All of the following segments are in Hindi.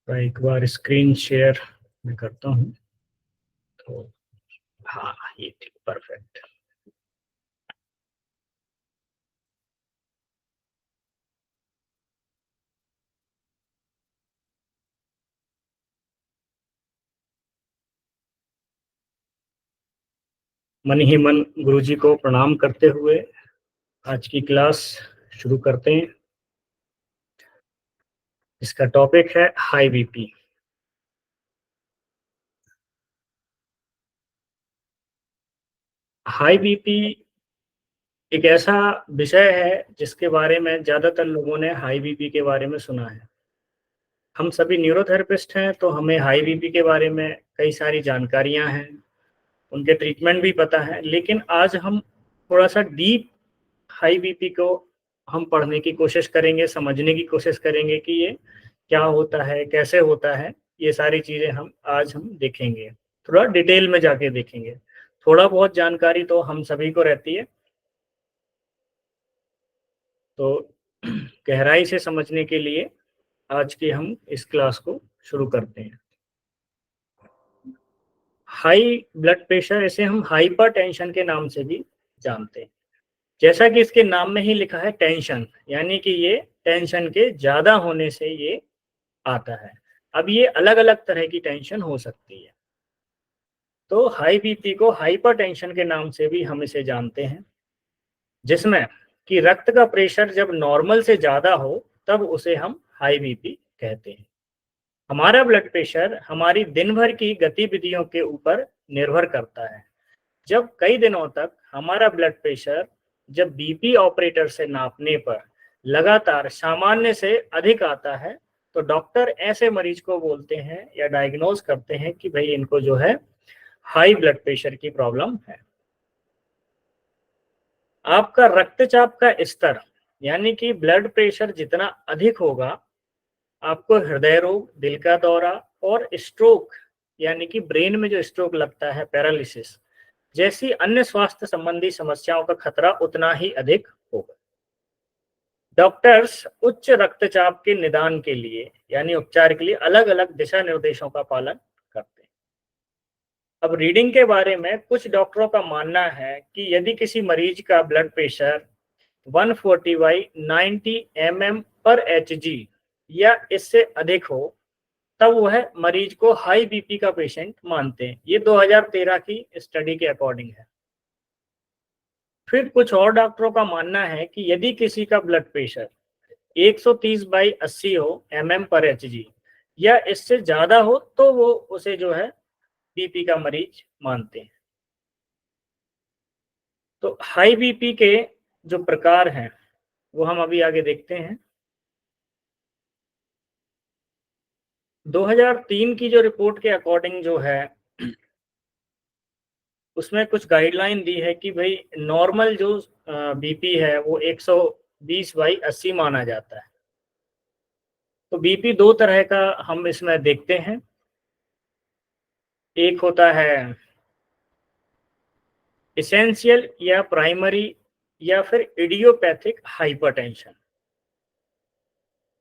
तो एक बार स्क्रीन शेयर मैं करता हूँ। तो हाँ, ये ठीक, परफेक्ट। मन ही मन गुरुजी को प्रणाम करते हुए आज की क्लास शुरू करते हैं। इसका टॉपिक है हाई बीपी। हाई बीपी एक ऐसा विषय है जिसके बारे में ज्यादातर लोगों ने हाई बीपी के बारे में सुना है। हम सभी न्यूरोथेरेपिस्ट हैं तो हमें हाई बीपी के बारे में कई सारी जानकारियां हैं, उनके ट्रीटमेंट भी पता है। लेकिन आज हम थोड़ा सा डीप हाई बीपी को हम पढ़ने की कोशिश करेंगे, समझने की कोशिश करेंगे कि ये क्या होता है, कैसे होता है। ये सारी चीज़ें हम देखेंगे, थोड़ा डिटेल में जाके देखेंगे। थोड़ा बहुत जानकारी तो हम सभी को रहती है, तो गहराई से समझने के लिए आज की हम इस क्लास को शुरू करते हैं। हाई ब्लड प्रेशर, इसे हम हाइपर टेंशन के नाम से भी जानते हैं। जैसा कि इसके नाम में ही लिखा है टेंशन, यानी कि ये टेंशन के ज्यादा होने से ये आता है। अब ये अलग अलग तरह की टेंशन हो सकती है। तो हाई बीपी को हाइपर टेंशन के नाम से भी हम इसे जानते हैं, जिसमें कि रक्त का प्रेशर जब नॉर्मल से ज्यादा हो तब उसे हम हाई बीपी कहते हैं। हमारा ब्लड प्रेशर हमारी दिन भर की गतिविधियों के ऊपर निर्भर करता है। जब कई दिनों तक हमारा ब्लड प्रेशर जब बीपी ऑपरेटर से नापने पर लगातार सामान्य से अधिक आता है तो डॉक्टर ऐसे मरीज को बोलते हैं या डायग्नोज करते हैं कि भाई इनको जो है हाई ब्लड प्रेशर की प्रॉब्लम है। आपका रक्तचाप का स्तर, यानी कि ब्लड प्रेशर जितना अधिक होगा, आपको हृदय रोग, दिल का दौरा और स्ट्रोक, यानी कि ब्रेन में जो स्ट्रोक लगता है, पैरालिसिस जैसी अन्य स्वास्थ्य संबंधी समस्याओं का खतरा उतना ही अधिक होगा। डॉक्टर्स उच्च रक्तचाप के निदान के लिए यानी उपचार के लिए अलग अलग दिशा निर्देशों का पालन करते हैं। अब रीडिंग के बारे में कुछ डॉक्टरों का मानना है कि यदि किसी मरीज का ब्लड प्रेशर 140/90 mm पर Hg या इससे अधिक हो तब वह मरीज को हाई बीपी का पेशेंट मानते हैं। ये 2013 की स्टडी के अकॉर्डिंग है। फिर कुछ और डॉक्टरों का मानना है कि यदि किसी का ब्लड प्रेशर 130/80 हो mm पर Hg या इससे ज्यादा हो तो वो उसे जो है बीपी का मरीज मानते हैं। तो हाई बीपी के जो प्रकार हैं वो हम अभी आगे देखते हैं। 2003 की जो रिपोर्ट के अकॉर्डिंग जो है उसमें कुछ गाइडलाइन दी है कि भाई नॉर्मल जो बीपी है वो 120/80 माना जाता है। तो बीपी दो तरह का हम इसमें देखते हैं। एक होता है इसेंशियल या प्राइमरी या फिर इडियोपैथिक हाइपरटेंशन।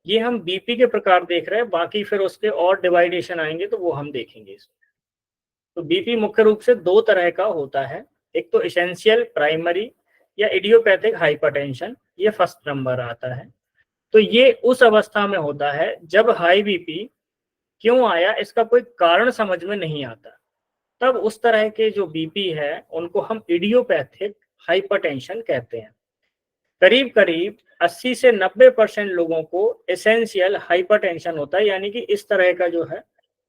ये हम बीपी के प्रकार देख रहे हैं, बाकी फिर उसके और डिवाइडेशन आएंगे तो वो हम देखेंगे इसमें। तो बीपी मुख्य रूप से दो तरह का होता है, एक तो इसेंशियल प्राइमरी या इडियोपैथिक हाइपरटेंशन, ये फर्स्ट नंबर आता है। तो ये उस अवस्था में होता है जब हाई बीपी क्यों आया इसका कोई कारण समझ में नहीं आता, तब उस तरह के जो बीपी है उनको हम इडियोपैथिक हाइपरटेंशन कहते हैं। करीब करीब 80 से 90% लोगों को एसेंशियल हाइपरटेंशन होता है, यानी कि इस तरह का जो है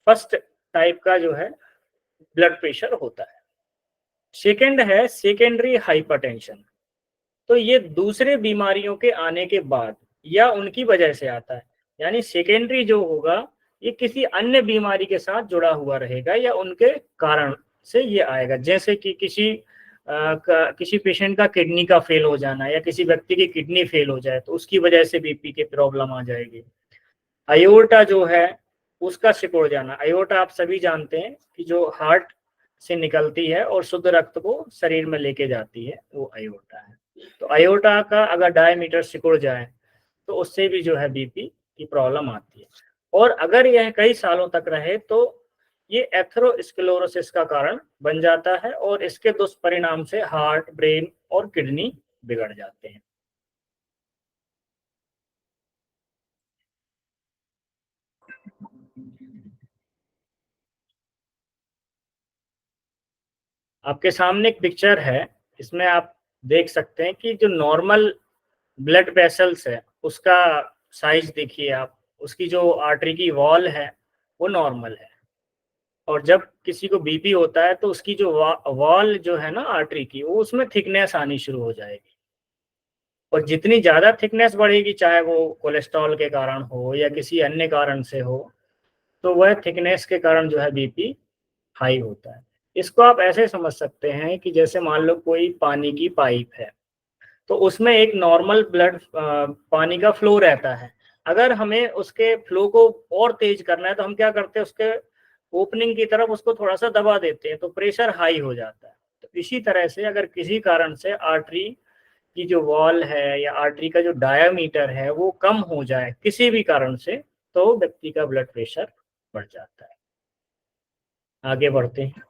फर्स्ट टाइप का जो है ब्लड प्रेशर होता है। सेकेंड है सेकेंडरी हाइपरटेंशन। तो ये दूसरे बीमारियों के आने के बाद या उनकी वजह से आता है, यानी सेकेंडरी जो होगा ये किसी अन्य बीमारी के साथ जुड़ा हुआ रहेगा या उनके कारण से ये आएगा। जैसे कि किसी पेशेंट का किडनी का फेल हो जाना या किसी व्यक्ति की किडनी फेल हो जाए तो उसकी वजह से बीपी के प्रॉब्लम आ जाएगी। अयोर्टा जो है उसका सिकुड़ जाना, अयोर्टा आप सभी जानते हैं कि जो हार्ट से निकलती है और शुद्ध रक्त को शरीर में लेके जाती है, वो अयोर्टा है। तो अयोर्टा का अगर डायमीटर सिकुड़ जाए तो उससे भी जो है बीपी की प्रॉब्लम आती है। और अगर यह कई सालों तक रहे तो ये एथेरोस्क्लेरोसिस का कारण बन जाता है और इसके दुष्परिणाम से हार्ट, ब्रेन और किडनी बिगड़ जाते हैं। आपके सामने एक पिक्चर है, इसमें आप देख सकते हैं कि जो नॉर्मल ब्लड वेसल्स है उसका साइज देखिए आप, उसकी जो आर्टरी की वॉल है वो नॉर्मल है, और जब किसी को बीपी होता है तो उसकी जो वॉल जो है ना आर्टरी की, वो उसमें थिकनेस आनी शुरू हो जाएगी, और जितनी ज़्यादा थिकनेस बढ़ेगी, चाहे वो कोलेस्ट्रॉल के कारण हो या किसी अन्य कारण से हो, तो वह थिकनेस के कारण जो है बीपी हाई होता है। इसको आप ऐसे समझ सकते हैं कि जैसे मान लो कोई पानी की पाइप है, तो उसमें एक नॉर्मल ब्लड पानी का फ्लो रहता है। अगर हमें उसके फ्लो को और तेज करना है तो हम क्या करते हैं, उसके ओपनिंग की तरफ उसको थोड़ा सा दबा देते हैं, तो प्रेशर हाई हो जाता है। तो इसी तरह से अगर किसी कारण से आर्टरी की जो वॉल है या आर्टरी का जो डायामीटर है वो कम हो जाए किसी भी कारण से, तो व्यक्ति का ब्लड प्रेशर बढ़ जाता है। आगे बढ़ते हैं।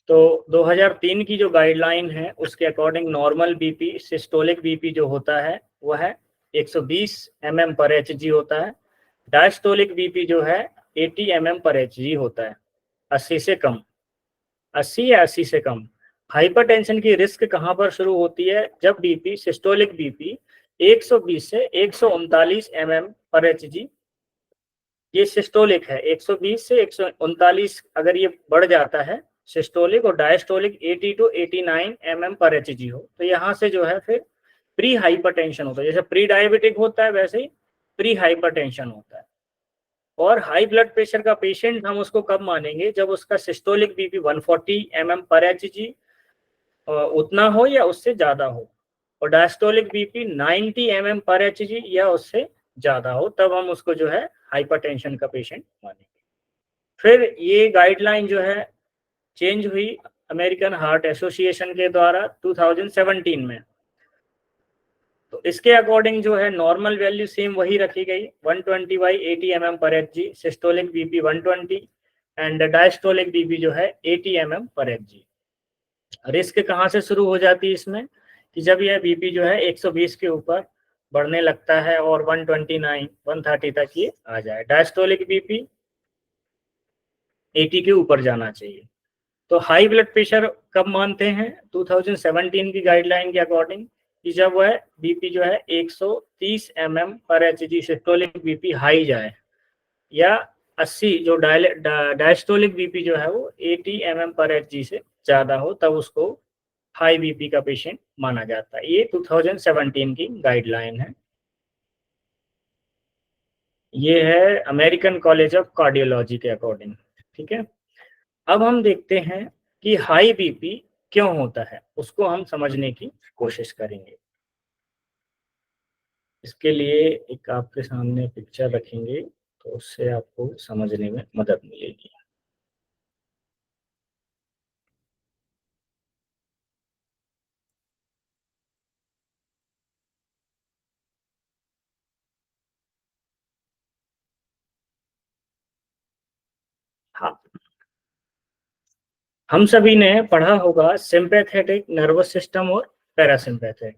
तो 2003 की जो गाइडलाइन है उसके according normal BP, systolic BP जो होता है वो है 120 mm पर एचजी होता है। डायस्टोलिक बीपी जो है 80 mm पर एचजी होता है, 80 से कम, 80 या 80 से कम। हाइपरटेंशन की रिस्क कहाँ पर शुरू होती है, जब बीपी, सिस्टोलिक बीपी 120 से 139 mm पर एचजी, ये सिस्टोलिक है, 120 से 139 अगर ये बढ़ जाता है सिस्टोलिक, और डायस्टोलिक 80 टू 89 mm पर एचजी हो, तो यहाँ से जो है फिर प्री हाइपरटेंशन होता है। जैसे प्री डायबिटिक होता है वैसे ही प्री हाइपरटेंशन होता है। और हाई ब्लड प्रेशर का पेशेंट हम उसको कब मानेंगे, जब उसका सिस्टोलिक बीपी 140 mm पर एचजी उतना हो या उससे ज्यादा हो, और डायस्टोलिक बीपी 90 mm पर एचजी या उससे ज्यादा हो, तब हम उसको जो है हाइपरटेंशन का पेशेंट मानेंगे। फिर ये गाइडलाइन जो है चेंज हुई अमेरिकन हार्ट एसोसिएशन के द्वारा 2017 में। तो इसके अकॉर्डिंग जो है नॉर्मल वैल्यू सेम वही रखी गई, 120/80 mm पर Hg, systolic BP 120 and diastolic BP जो है 80 mm पर एचजी। रिस्क कहाँ से शुरू हो जाती है इसमें, कि जब यह बीपी जो है 120 के ऊपर बढ़ने लगता है और 129 130 तक ये आ जाए। डायस्टोलिक बीपी 80 के ऊपर जाना चाहिए। तो हाई ब्लड प्रेशर कब मानते हैं, 2017 की गाइडलाइन के अकॉर्डिंग, कि जब वह बीपी जो है 130 mm पर एचजी सिस्टोलिक बीपी हाई जाए, या 80 जो डायस्टोलिक बीपी जो है वो 80 mm पर एचजी से ज्यादा हो, तब उसको हाई बीपी का पेशेंट माना जाता है। ये 2017 की गाइडलाइन है। ये है अमेरिकन कॉलेज ऑफ कार्डियोलॉजी के अकॉर्डिंग। ठीक है, अब हम देखते हैं कि हाई बीपी क्यों होता है, उसको हम समझने की कोशिश करेंगे। इसके लिए एक आपके सामने पिक्चर रखेंगे, तो उससे आपको समझने में मदद मिलेगी। हाँ, हम सभी ने पढ़ा होगा सिंपैथेटिक नर्वस सिस्टम और पैरासिम्पैथेटिक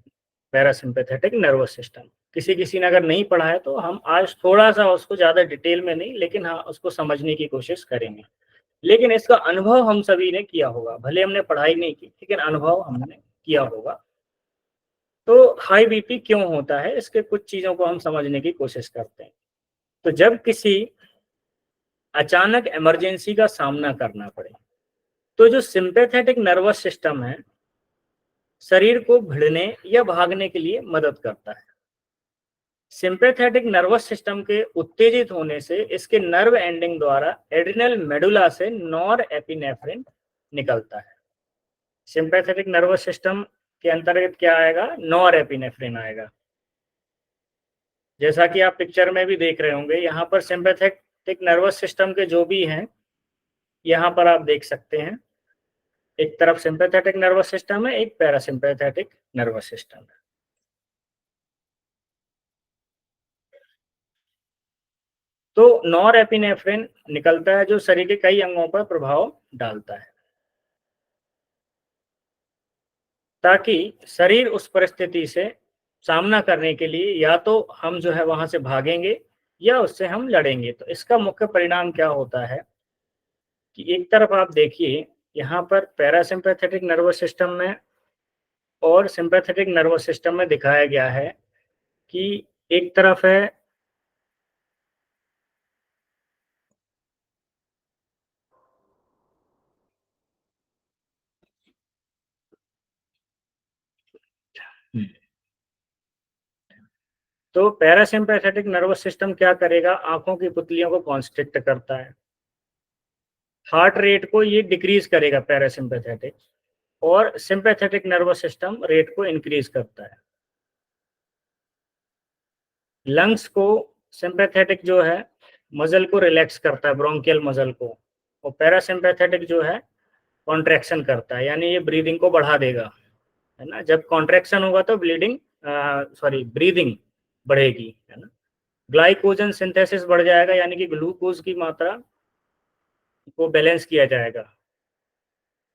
पैरासिम्पैथेटिक नर्वस सिस्टम। किसी किसी ने अगर नहीं पढ़ा है तो हम आज थोड़ा सा उसको ज्यादा डिटेल में नहीं, लेकिन हाँ उसको समझने की कोशिश करेंगे। लेकिन इसका अनुभव हम सभी ने किया होगा, भले हमने पढ़ाई नहीं की लेकिन अनुभव हमने किया होगा। तो हाई बीपी क्यों होता है, इसके कुछ चीजों को हम समझने की कोशिश करते हैं। तो जब किसी अचानक इमरजेंसी का सामना करना पड़े, तो जो सिंपैथेटिक नर्वस सिस्टम है शरीर को भिड़ने या भागने के लिए मदद करता है। सिंपैथेटिक नर्वस सिस्टम के उत्तेजित होने से इसके नर्व एंडिंग द्वारा एड्रिनल मेडुला से नॉर एपिनेफ्रिन निकलता है। सिंपैथेटिक नर्वस सिस्टम के अंतर्गत क्या आएगा, नॉर एपिनेफ्रिन आएगा। जैसा कि आप पिक्चर में भी देख रहे होंगे, यहाँ पर सिंपैथेटिक नर्वस सिस्टम के जो भी हैं यहाँ पर आप देख सकते हैं, एक तरफ सिंपैथेटिक नर्वस सिस्टम है, एक पैरासिम्पैथेटिक नर्वस सिस्टम है। तो नॉरएपिनेफ्रिन निकलता है जो शरीर के कई अंगों पर प्रभाव डालता है, ताकि शरीर उस परिस्थिति से सामना करने के लिए या तो हम जो है वहां से भागेंगे या उससे हम लड़ेंगे। तो इसका मुख्य परिणाम क्या होता है कि एक तरफ आप देखिए यहाँ पर पैरासिम्पैथेटिक नर्वस सिस्टम में और सिंपैथेटिक नर्वस सिस्टम में दिखाया गया है कि एक तरफ है तो पैरासिम्पैथेटिक नर्वस सिस्टम क्या करेगा, आंखों की पुतलियों को कॉन्स्ट्रिक्ट करता है, हार्ट रेट को ये डिक्रीज करेगा पैरासिम्पैथेटिक, और सिंपैथेटिक नर्वस सिस्टम रेट को इंक्रीज करता है। लंग्स को सिंपैथेटिक जो है मसल को रिलैक्स करता है, ब्रोंकियल मसल को, और पैरासिम्पैथेटिक जो है कॉन्ट्रैक्शन करता है, यानी ये ब्रीदिंग को बढ़ा देगा, है ना। जब कॉन्ट्रैक्शन होगा तो ब्रीदिंग बढ़ेगी, है ना। ग्लाइकोजन सिंथेसिस बढ़ जाएगा, यानी कि ग्लूकोज की मात्रा को बैलेंस किया जाएगा।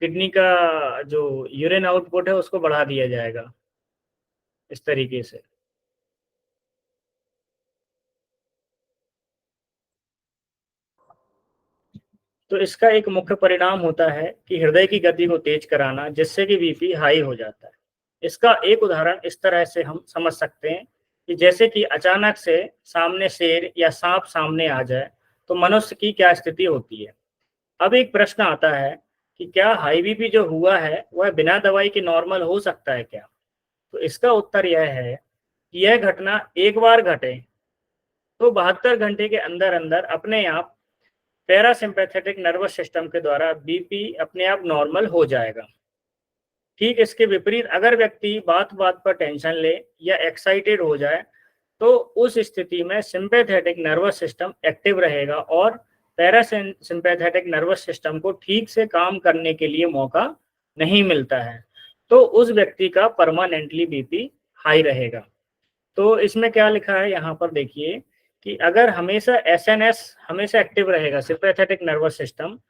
किडनी का जो यूरिन आउटपुट है उसको बढ़ा दिया जाएगा इस तरीके से। तो इसका एक मुख्य परिणाम होता है कि हृदय की गति को तेज कराना, जिससे कि बीपी हाई हो जाता है। इसका एक उदाहरण इस तरह से हम समझ सकते हैं कि जैसे कि अचानक से सामने शेर या सांप सामने आ जाए तो मनुष्य की क्या स्थिति होती है। अब एक प्रश्न आता है कि क्या हाई बीपी जो हुआ है वह बिना दवाई के नॉर्मल हो सकता है क्या? तो इसका उत्तर यह है कि यह घटना एक बार घटे तो 72 घंटे के अंदर अंदर अपने आप पैरासिम्पैथेटिक नर्वस सिस्टम के द्वारा बीपी अपने आप नॉर्मल हो जाएगा। ठीक इसके विपरीत अगर व्यक्ति बात बात पर टेंशन ले या एक्साइटेड हो जाए तो उस स्थिति में सिंपैथेटिक नर्वस सिस्टम एक्टिव रहेगा और पैरासिम्पैथेटिक नर्वस सिस्टम को ठीक से काम करने के लिए मौका नहीं मिलता है, तो उस व्यक्ति का परमानेंटली बीपी हाई रहेगा। तो इसमें क्या लिखा है यहाँ पर देखिए कि अगर हमेशा एसएनएस हमेशा एक्टिव रहेगा, सिंपैथेटिक नर्वस सिस्टम,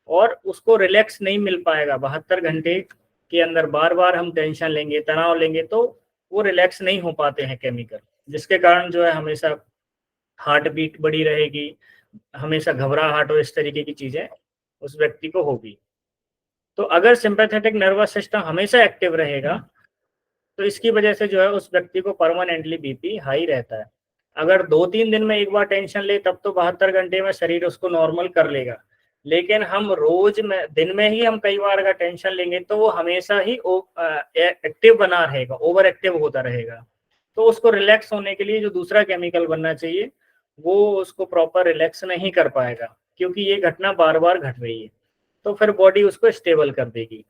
और उसको रिलैक्स नहीं मिल पाएगा 72 घंटे के अंदर, बार बार हम टेंशन लेंगे, तनाव लेंगे तो वो रिलैक्स नहीं हो पाते हैं केमिकल, जिसके कारण जो है हमेशा हार्ट बीट बढ़ी रहेगी, हमेशा घबराहट और इस तरीके की चीजें उस व्यक्ति को होगी। तो अगर सिंपैथेटिक नर्वस सिस्टम हमेशा एक्टिव रहेगा तो इसकी वजह से जो है उस व्यक्ति को परमानेंटली बीपी हाई रहता है। अगर 2-3 दिन में एक बार टेंशन ले तब तो 72 घंटे में शरीर उसको नॉर्मल कर लेगा, लेकिन हम रोज में दिन में ही हम कई बार अगर टेंशन लेंगे तो वो हमेशा ही एक्टिव बना रहेगा, ओवर एक्टिव होता रहेगा। तो उसको रिलैक्स होने के लिए जो दूसरा केमिकल बनना चाहिए वो उसको प्रॉपर रिलैक्स नहीं कर पाएगा, क्योंकि ये घटना बार बार घट रही है, तो फिर बॉडी उसको स्टेबल कर देगी।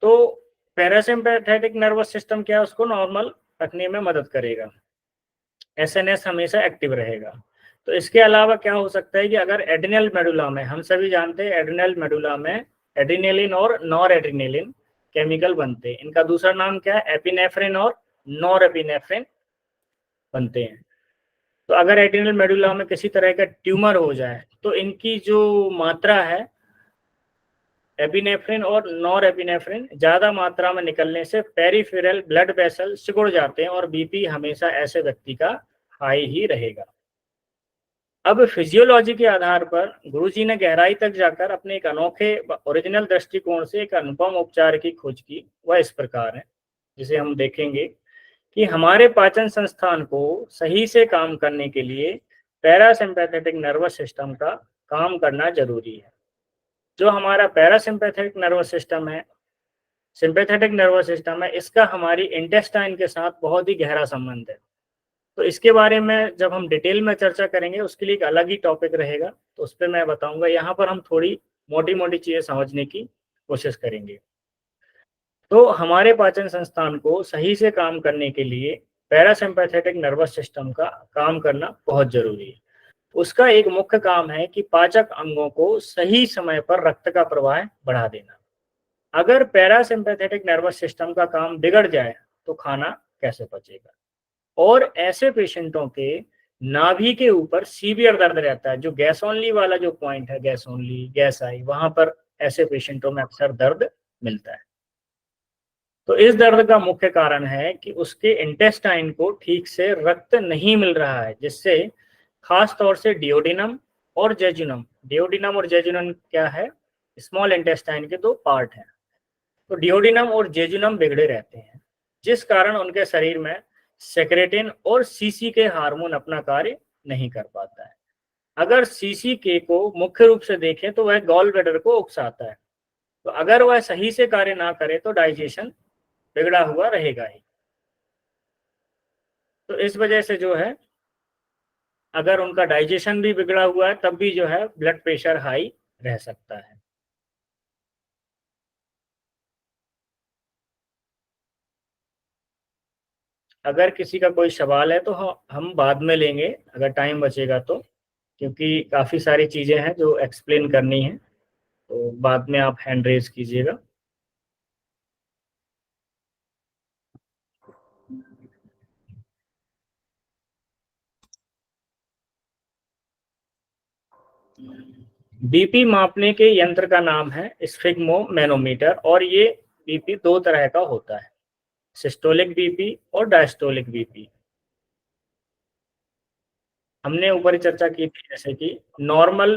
तो पैरासिम्पैथेटिक नर्वस सिस्टम क्या है, उसको नॉर्मल रखने में मदद करेगा, एसएनएस हमेशा एक्टिव रहेगा। तो इसके अलावा क्या हो सकता है कि अगर एड्रिनल मेडुला में, हम सभी जानते हैं एड्रिनल मेडुला में एड्रिनेलिन और नॉर एड्रिनेलिन केमिकल बनते हैं, इनका दूसरा नाम क्या है, एपिनेफ्रिन और नॉर एपिनेफ्रिन बनते हैं। तो अगर एड्रिनल मेडुला में किसी तरह का ट्यूमर हो जाए तो इनकी जो मात्रा है एपिनेफ्रिन और नॉर एपिनेफ्रिन ज्यादा मात्रा में निकलने से पेरिफेरल ब्लड वेसल सिकुड़ जाते हैं और बीपी हमेशा ऐसे व्यक्ति का हाई ही रहेगा। अब फिजियोलॉजी के आधार पर गुरुजी ने गहराई तक जाकर अपने एक अनोखे ओरिजिनल दृष्टिकोण से एक अनुपम उपचार की खोज की। वह इस प्रकार है, जिसे हम देखेंगे कि हमारे पाचन संस्थान को सही से काम करने के लिए पैरासिम्पैथेटिक नर्वस सिस्टम का काम करना जरूरी है। जो हमारा पैरासिम्पैथेटिक नर्वस सिस्टम है, सिंपैथेटिक नर्वस सिस्टम है, इसका हमारी इंटेस्टाइन के साथ बहुत ही गहरा संबंध है। तो इसके बारे में जब हम डिटेल में चर्चा करेंगे उसके लिए एक अलग ही टॉपिक रहेगा, तो उस पर मैं बताऊंगा। यहाँ पर हम थोड़ी मोटी मोटी चीजें समझने की कोशिश करेंगे। तो हमारे पाचन संस्थान को सही से काम करने के लिए पैरासिम्पैथेटिक नर्वस सिस्टम का काम करना बहुत जरूरी है। उसका एक मुख्य काम है कि पाचक अंगों को सही समय पर रक्त का प्रवाह बढ़ा देना। अगर पैरासिम्पैथेटिक नर्वस सिस्टम का काम बिगड़ जाए तो खाना कैसे पचेगा। और ऐसे पेशेंटों के नाभि के ऊपर सीवियर दर्द रहता है, जो गैस ओनली वाला जो पॉइंट है, गैस ओनली, गैस आई, वहां पर ऐसे पेशेंटों में अक्सर दर्द मिलता है। तो इस दर्द का मुख्य कारण है कि उसके इंटेस्टाइन को ठीक से रक्त नहीं मिल रहा है, जिससे खास तौर से डियोडिनम और जेजुनम, डियोडिनम और जेजुनम क्या है, स्मॉल इंटेस्टाइन के दो पार्ट हैं। तो डियोडिनम और जेजुनम बिगड़े रहते हैं, जिस कारण उनके शरीर में सेक्रेटिन और सीसी के हार्मोन अपना कार्य नहीं कर पाता है। अगर सीसी के को मुख्य रूप से देखें तो वह गॉल ब्लैडर को उकसाता है। तो अगर वह सही से कार्य ना करे तो डाइजेशन बिगड़ा हुआ रहेगा ही। तो इस वजह से जो है, अगर उनका डाइजेशन भी बिगड़ा हुआ है तब भी जो है ब्लड प्रेशर हाई रह सकता है। अगर किसी का कोई सवाल है तो हम बाद में लेंगे, अगर टाइम बचेगा तो, क्योंकि काफ़ी सारी चीज़ें हैं जो एक्सप्लेन करनी है। तो बाद में आप हैंड रेज कीजिएगा। बीपी मापने के यंत्र का नाम है स्फिग्मोमेनोमीटर, और ये बीपी दो तरह का होता है, सिस्टोलिक बीपी और डायस्टोलिक बीपी। हमने ऊपर चर्चा की थी जैसे कि नॉर्मल,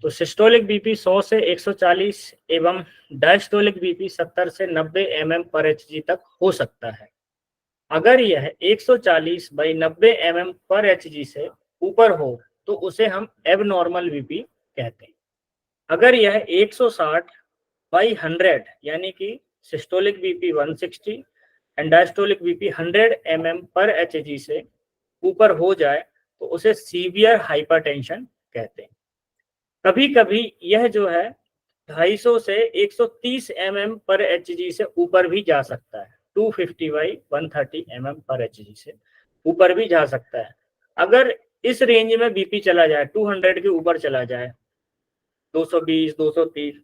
तो सिस्टोलिक बीपी 100 से 140 एवं डायस्टोलिक बीपी 70 से 90 पर एचजी तक हो सकता है। अगर यह 140 बाई 90 पर एचजी से ऊपर हो तो उसे हम एबनॉर्मल बीपी कहते हैं। अगर यह 160 बाई 100 यानी कि systolic BP 160 and diastolic BP 100 पर एचजी से ऊपर हो जाए तो उसे सीवियर हाइपरटेंशन कहते हैं। कभी कभी यह जो है 250 से 130 पर एचजी से ऊपर भी जा सकता है, 250 बाई 130 पर एचजी से ऊपर भी जा सकता है। अगर इस रेंज में बीपी चला जाए, 200 के ऊपर चला जाए, 220 230,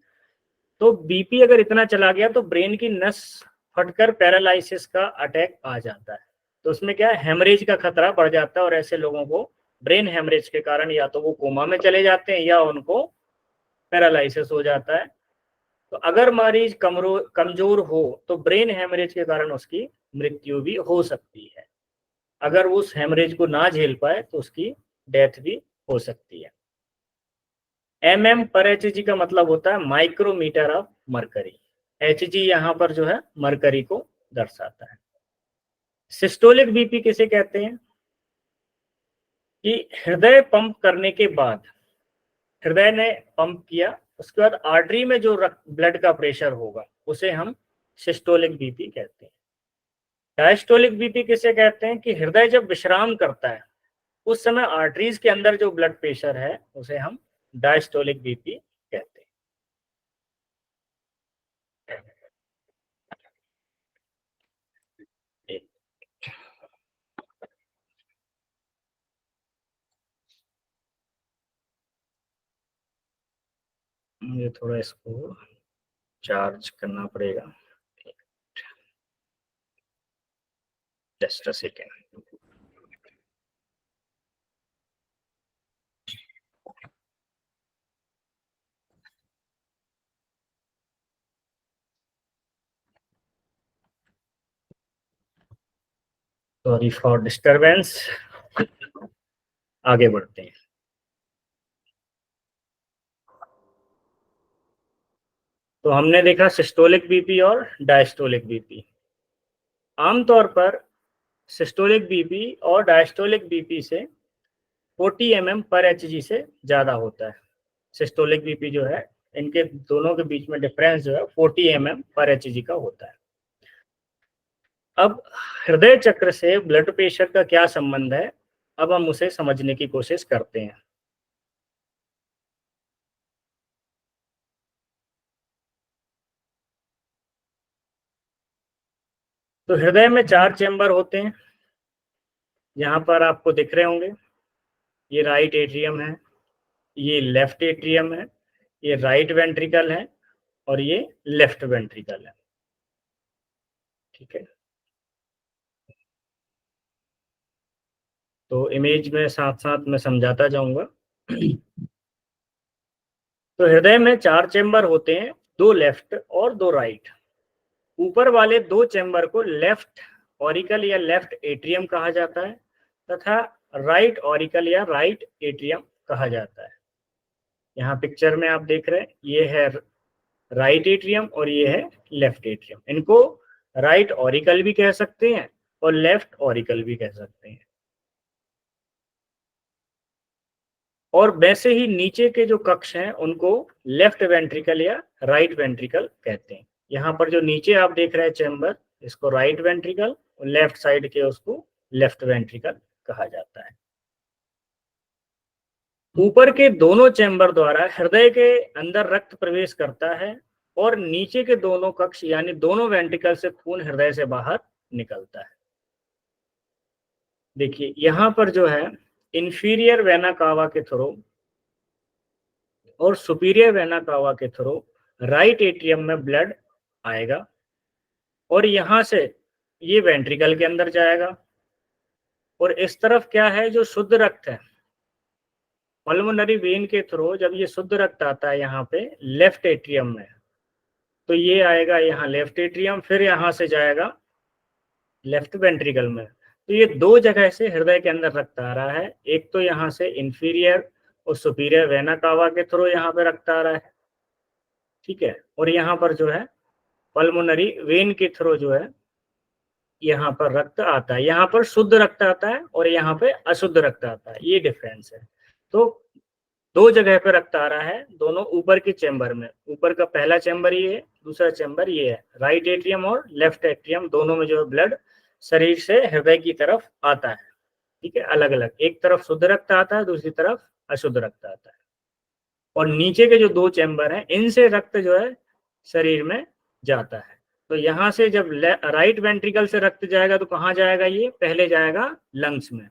तो बीपी अगर इतना चला गया तो ब्रेन की नस फटकर पैरालिसिस का अटैक आ जाता है। तो उसमें क्या है, हेमरेज का खतरा बढ़ जाता है, और ऐसे लोगों को ब्रेन हेमरेज के कारण या तो वो कोमा में चले जाते हैं या उनको पैरालिसिस हो जाता है। तो अगर मरीज कमजोर हो तो ब्रेन हेमरेज के कारण उसकी मृत्यु भी हो सकती है। अगर वो उस हेमरेज को ना झेल पाए तो उसकी डेथ भी हो सकती है। पर एच जी का मतलब होता है micrometre of mercury. H G यहाँ पर जो है मरकरी को दर्शाता है। सिस्टोलिक बीपी किसे कहते हैं कि हृदय पंप करने के बाद, हृदय ने पंप किया, उसके बाद आर्टरी में जो ब्लड का प्रेशर होगा उसे हम सिस्टोलिक बीपी कहते हैं। डायस्टोलिक बीपी किसे कहते हैं कि हृदय जब विश्राम करता है उस समय आर्टरीज के अंदर जो ब्लड प्रेशर है उसे हम डायस्टोलिक बीपी कहते हैं। मुझे थोड़ा इसको चार्ज करना पड़ेगा, just a second. Sorry for disturbance, आगे बढ़ते हैं। तो हमने देखा सिस्टोलिक बीपी और डायस्टोलिक बीपी। आमतौर पर सिस्टोलिक बीपी और डायस्टोलिक बीपी से 40 पर एचजी से ज्यादा होता है। सिस्टोलिक बीपी जो है, इनके दोनों के बीच में डिफरेंस जो है 40 पर एचजी का होता है। अब हृदय चक्र से ब्लड प्रेशर का क्या संबंध है, अब हम उसे समझने की कोशिश करते हैं। तो हृदय में 4 चेंबर होते हैं, यहाँ पर आपको दिख रहे होंगे। ये राइट एट्रियम है, ये लेफ्ट एट्रियम है, ये राइट वेंट्रिकल है और ये लेफ्ट वेंट्रिकल है। ठीक है, तो इमेज में साथ साथ मैं समझाता जाऊंगा। तो हृदय में 4 चेंबर होते हैं, 2 लेफ्ट और 2 राइट। ऊपर वाले 2 चेंबर को लेफ्ट ऑरिकल या लेफ्ट एट्रियम कहा जाता है तथा राइट ऑरिकल या राइट एट्रियम कहा जाता है। यहाँ पिक्चर में आप देख रहे हैं, ये है राइट एट्रियम और ये है लेफ्ट एट्रियम। इनको राइट ऑरिकल भी कह सकते हैं और लेफ्ट ऑरिकल भी कह सकते हैं। और वैसे ही नीचे के जो कक्ष हैं उनको लेफ्ट वेंट्रिकल या राइट वेंट्रिकल कहते हैं। यहाँ पर जो नीचे आप देख रहे हैं चैम्बर, इसको राइट वेंट्रिकल और लेफ्ट साइड के उसको लेफ्ट वेंट्रिकल कहा जाता है। ऊपर के दोनों चैम्बर द्वारा हृदय के अंदर रक्त प्रवेश करता है और नीचे के दोनों कक्ष यानी दोनों वेंट्रिकल से खून हृदय से बाहर निकलता है। देखिए यहाँ पर जो है इंफीरियर वेना कावा के थ्रू और सुपीरियर वेना कावा के थ्रू राइट एट्रियम में ब्लड आएगा और यहां से ये वेंट्रिकल के अंदर जाएगा। और इस तरफ क्या है, जो शुद्ध रक्त है पल्मोनरी वेन के थ्रू जब ये शुद्ध रक्त आता है यहाँ पे लेफ्ट एट्रियम में, तो ये आएगा यहाँ लेफ्ट एट्रियम, फिर यहाँ से जाएगा लेफ्ट वेंट्रिकल में। तो ये 2 जगह से हृदय के अंदर रक्त आ रहा है, एक तो यहाँ से इंफीरियर और सुपीरियर वेना कावा के थ्रू यहाँ पे रक्त आ रहा है, ठीक है, और यहाँ पर जो है पल्मोनरी वेन के थ्रू जो है यहाँ पर रक्त आता है। यहाँ पर शुद्ध रक्त आता है और यहाँ पे अशुद्ध रक्त आता है, ये डिफरेंस है। तो 2 जगह पे रक्त आ रहा है, दोनों ऊपर के चैम्बर में। ऊपर का पहला चैम्बर ये है, दूसरा चैम्बर ये है। राइट एट्रियम और लेफ्ट एट्रियम दोनों में जो है ब्लड शरीर से हृदय की तरफ आता है, ठीक है, अलग अलग। एक तरफ शुद्ध रक्त आता है, दूसरी तरफ अशुद्ध रक्त आता है। और नीचे के जो 2 चैम्बर हैं इनसे रक्त जो है शरीर में जाता है। तो यहाँ से जब राइट वेंट्रिकल से रक्त जाएगा तो कहाँ जाएगा, ये पहले जाएगा लंग्स में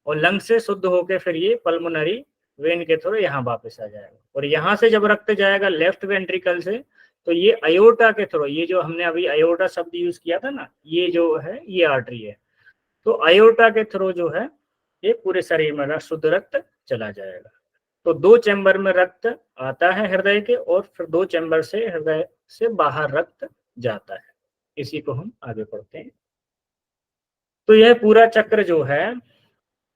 और लंग्स से शुद्ध होकर फिर ये पल्मोनरी वेन के थ्रू यहाँ वापस आ जाएगा। और यहाँ से जब रक्त जाएगा लेफ्ट वेंट्रिकल से तो ये अयोर्टा के थ्रू, ये जो हमने अभी अयोर्टा शब्द यूज किया था ना, ये जो है ये आर्टरी है, तो अयोर्टा के थ्रू जो है ये पूरे शरीर में शुद्ध रक्त चला जाएगा। तो 2 चैम्बर में रक्त आता है हृदय के और फिर 2 चैम्बर से हृदय से बाहर रक्त जाता है। इसी को हम आगे पढ़ते हैं। तो यह पूरा चक्र जो है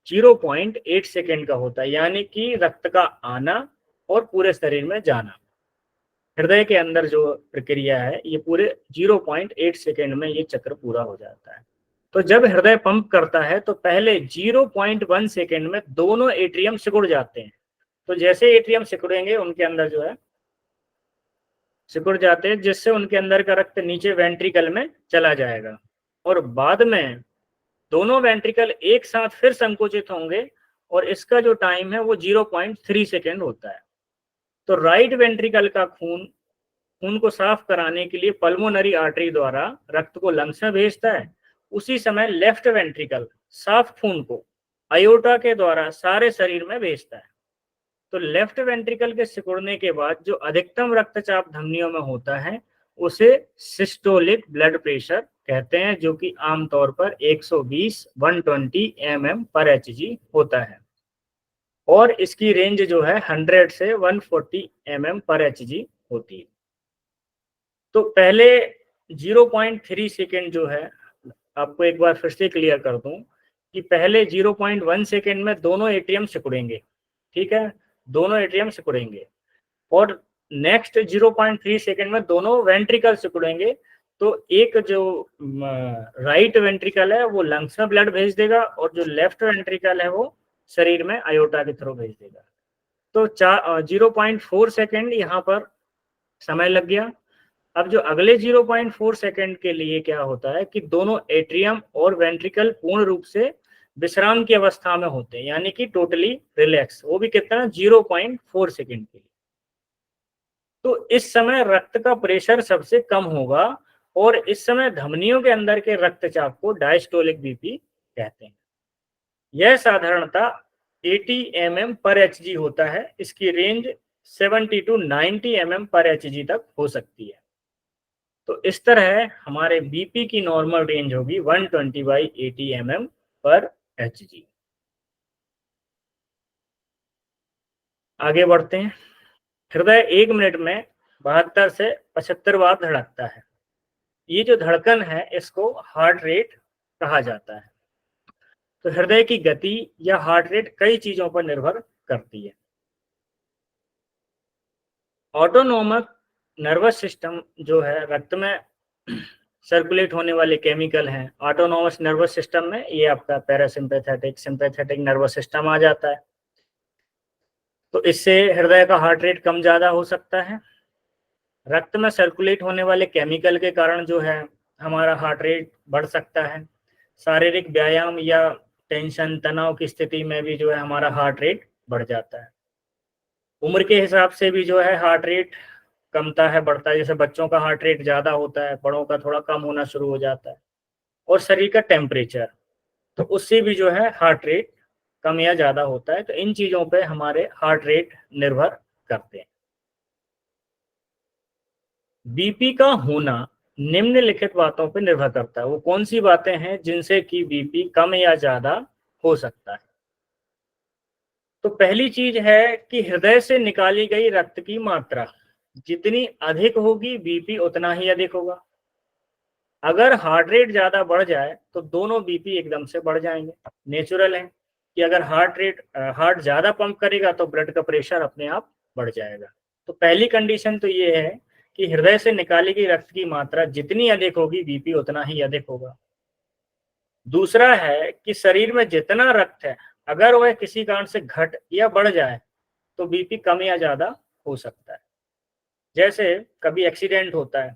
0.8 सेकेंड का होता है, यानी कि रक्त का आना और पूरे शरीर में जाना। हृदय के अंदर जो प्रक्रिया है ये पूरे 0.8 सेकेंड में ये चक्र पूरा हो जाता है। तो जब हृदय पंप करता है तो पहले 0.1 सेकेंड में दोनों एट्रियम सिकुड़ जाते हैं। तो जैसे एट्रियम सिकुड़ेंगे उनके अंदर जो है सिकुड़ जाते हैं, जिससे उनके अंदर का रक्त नीचे वेंट्रिकल में चला जाएगा और बाद में दोनों वेंट्रिकल एक साथ फिर संकुचित होंगे और इसका जो टाइम है वो 0.3 सेकेंड होता है। तो राइट वेंट्रिकल का खून को साफ कराने के लिए पल्मोनरी आर्टरी द्वारा रक्त को लंग्स में भेजता है। उसी समय लेफ्ट वेंट्रिकल साफ खून को अयोर्टा के द्वारा सारे शरीर में भेजता है। तो लेफ्ट वेंट्रिकल के सिकुड़ने के बाद जो अधिकतम रक्तचाप धमनियों में होता है उसे सिस्टोलिक ब्लड प्रेशर कहते हैं, जो कि आमतौर पर 120-120 mm पर Hg होता है और इसकी रेंज जो है 100 से 140 mm पर Hg होती है। तो पहले 0.3 सेकेंड जो है, आपको एक बार फिर से क्लियर कर दूं कि पहले 0.1 सेकेंड में दोनों एट्रियम सिकुड़ेंगे, ठीक है, दोनों एट्रियम सिकुड़ेंगे और नेक्स्ट 0.3 सेकेंड में दोनों वेंट्रिकल सिकुड़ेंगे। तो एक जो राइट वेंट्रिकल है वो लंग्स में ब्लड भेज देगा और जो लेफ्ट वेंट्रिकल है वो शरीर में अयोर्टा के थ्रू भेज देगा। तो 0.4 सेकेंड यहाँ पर समय लग गया। अब जो अगले 0.4 सेकेंड के लिए क्या होता है कि दोनों एट्रियम और वेंट्रिकल पूर्ण रूप से विश्राम की अवस्था में होते हैं, यानी कि टोटली रिलैक्स, वो भी कितना 0.4 सेकेंड के लिए। तो इस समय रक्त का प्रेशर सबसे कम होगा और इस समय धमनियों के अंदर के रक्तचाप को डायस्टोलिक बीपी कहते हैं। यह साधारणतः 80 mm पर Hg होता है। इसकी रेंज 70 to 90 mm पर Hg तक हो सकती है। तो इस तरह हमारे बीपी की नॉर्मल रेंज होगी 120/80 mm पर Hg। आगे बढ़ते हैं। हृदय 1 मिनट में 72 से 75 बार धड़कता है। ये जो धड़कन है इसको हार्ट रेट कहा जाता है। तो हृदय की गति या हार्ट रेट कई चीजों पर निर्भर करती है। ऑटोनोमस नर्वस सिस्टम जो है रक्त में सर्कुलेट होने वाले केमिकल हैं। ऑटोनोमस नर्वस सिस्टम में ये आपका पैरासिम्पैथेटिक, सिंपैथेटिक नर्वस सिस्टम आ जाता है। तो इससे हृदय का हार्ट रेट कम ज्यादा हो सकता है। रक्त में सर्कुलेट होने वाले केमिकल के कारण जो है हमारा हार्ट रेट बढ़ सकता है। शारीरिक व्यायाम या टेंशन, तनाव की स्थिति में भी जो है हमारा हार्ट रेट बढ़ जाता है। उम्र के हिसाब से भी जो है हार्ट रेट कमता है, बढ़ता है। जैसे बच्चों का हार्ट रेट ज्यादा होता है, बड़ों का थोड़ा कम होना शुरू हो जाता है। और शरीर का टेम्परेचर, तो उससे भी जो है हार्ट रेट कम या ज्यादा होता है। तो इन चीजों पे हमारे हार्ट रेट निर्भर करते हैं। बीपी का होना निम्नलिखित बातों पर निर्भर करता है। वो कौन सी बातें हैं जिनसे कि बीपी कम या ज्यादा हो सकता है? तो पहली चीज है कि हृदय से निकाली गई रक्त की मात्रा जितनी अधिक होगी बीपी उतना ही अधिक होगा। अगर हार्ट रेट ज्यादा बढ़ जाए तो दोनों बीपी एकदम से बढ़ जाएंगे। नेचुरल है कि अगर हार्ट ज्यादा पंप करेगा तो ब्लड का प्रेशर अपने आप बढ़ जाएगा। तो पहली कंडीशन तो ये है कि हृदय से निकाली गई रक्त की मात्रा जितनी अधिक होगी बीपी उतना ही अधिक होगा। दूसरा है कि शरीर में जितना रक्त है अगर वह किसी कारण से घट या बढ़ जाए तो बीपी कम या ज्यादा हो सकता है। जैसे कभी एक्सीडेंट होता है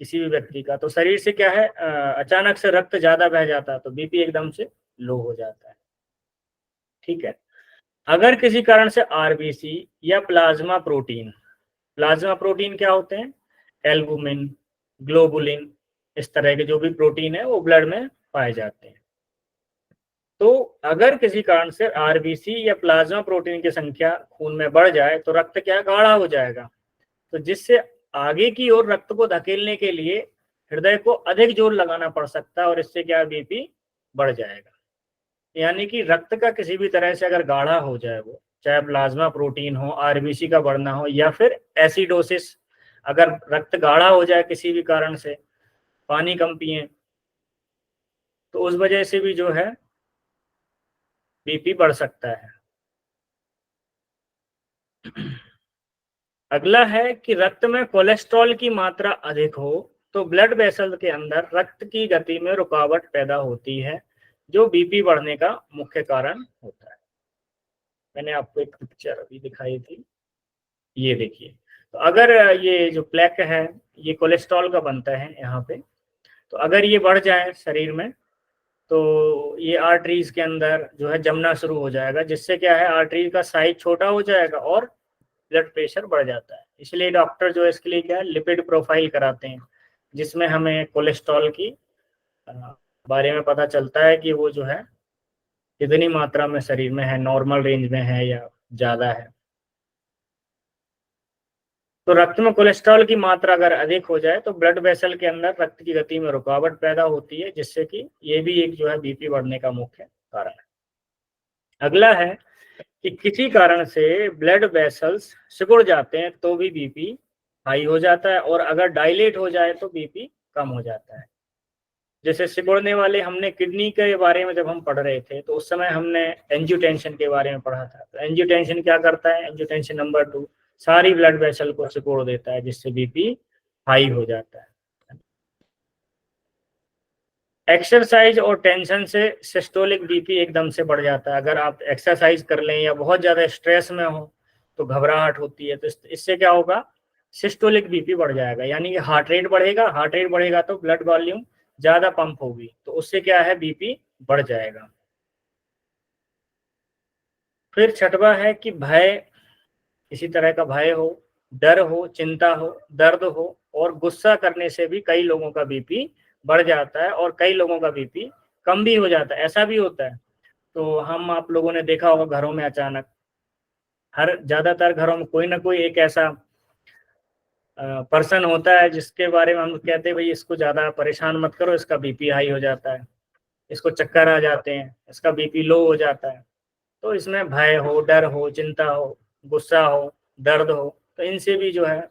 किसी भी व्यक्ति का, तो शरीर से क्या है अचानक से रक्त ज्यादा बह जाता है तो बीपी एकदम से लो हो जाता है। ठीक है। अगर किसी कारण से आरबीसी या प्लाज्मा प्रोटीन क्या होते हैं? एल्बुमिन, ग्लोबुलिन, इस तरह के जो भी प्रोटीन है वो ब्लड में पाए जाते हैं। तो अगर किसी कारण से आरबीसी या प्लाज्मा प्रोटीन की संख्या खून में बढ़ जाए तो रक्त क्या गाढ़ा हो जाएगा। तो जिससे आगे की ओर रक्त को धकेलने के लिए हृदय को अधिक जोर लगाना पड़ सकता है और इससे क्या बीपी बढ़ जाएगा। यानी कि रक्त का किसी भी तरह से अगर गाढ़ा हो जाए, वो चाहे प्लाज्मा प्रोटीन हो, आरबीसी का बढ़ना हो या फिर एसिडोसिस, अगर रक्त गाढ़ा हो जाए किसी भी कारण से, पानी कम पिए, तो उस वजह से भी जो है बीपी बढ़ सकता है। अगला है कि रक्त में कोलेस्ट्रॉल की मात्रा अधिक हो तो ब्लड वेसल के अंदर रक्त की गति में रुकावट पैदा होती है जो बीपी बढ़ने का मुख्य कारण होता है। मैंने आपको एक पिक्चर अभी दिखाई थी, ये देखिए। तो अगर ये जो प्लेक है ये कोलेस्ट्रॉल का बनता है यहाँ पे, तो अगर ये बढ़ जाए शरीर में तो ये आर्टरीज के अंदर जो है जमना शुरू हो जाएगा, जिससे क्या है आर्टरी का साइज छोटा हो जाएगा और ब्लड प्रेशर बढ़ जाता है। इसलिए डॉक्टर जो है इसके लिए क्या है लिपिड प्रोफाइल कराते हैं, जिसमें हमें कोलेस्ट्रॉल की बारे में पता चलता है कि वो जो है कितनी मात्रा में शरीर में है, नॉर्मल रेंज में है या ज्यादा है। तो रक्त में कोलेस्ट्रॉल की मात्रा अगर अधिक हो जाए तो ब्लड वेसल के अंदर रक्त की गति में रुकावट पैदा होती है, जिससे कि ये भी एक जो है बीपी बढ़ने का मुख्य कारण है। अगला है कि किसी कारण से ब्लड वेसल्स सिकुड़ जाते हैं तो भी बीपी हाई हो जाता है, और अगर डायलेट हो जाए तो बीपी कम हो जाता है। जैसे सिकुड़ने वाले, हमने किडनी के बारे में जब हम पढ़ रहे थे तो उस समय हमने एंजियोटेंशन के बारे में पढ़ा था। तो एंजियोटेंशन क्या करता है? एंजियोटेंशन नंबर 2 सारी ब्लड वेसल को सिकुड़ देता है, जिससे बीपी हाई हो जाता है। एक्सरसाइज और टेंशन से सिस्टोलिक बीपी एकदम से बढ़ जाता है। अगर आप एक्सरसाइज कर लें या बहुत ज्यादा स्ट्रेस में हो तो घबराहट होती है, तो इससे क्या होगा सिस्टोलिक बीपी बढ़ जाएगा, यानी कि हार्ट रेट बढ़ेगा। हार्ट रेट बढ़ेगा तो ब्लड वॉल्यूम ज्यादा पंप होगी, तो उससे क्या है बीपी बढ़ जाएगा। फिर छठवा है कि भय, किसी तरह का भय हो, डर हो, चिंता हो, दर्द हो और गुस्सा करने से भी कई लोगों का बीपी बढ़ जाता है और कई लोगों का बीपी कम भी हो जाता है। ऐसा भी होता है तो हम आप लोगों ने देखा होगा घरों में अचानक, हर ज़्यादातर घरों में कोई ना कोई एक ऐसा पर्सन होता है जिसके बारे में हम कहते हैं भाई इसको ज़्यादा परेशान मत करो, इसका बीपी हाई हो जाता है, इसको चक्कर आ जाते हैं, इसका बीपी लो हो जाता है। तो इसमें भय हो, डर हो, चिंता हो, गुस्सा हो, दर्द हो, तो इनसे भी जो है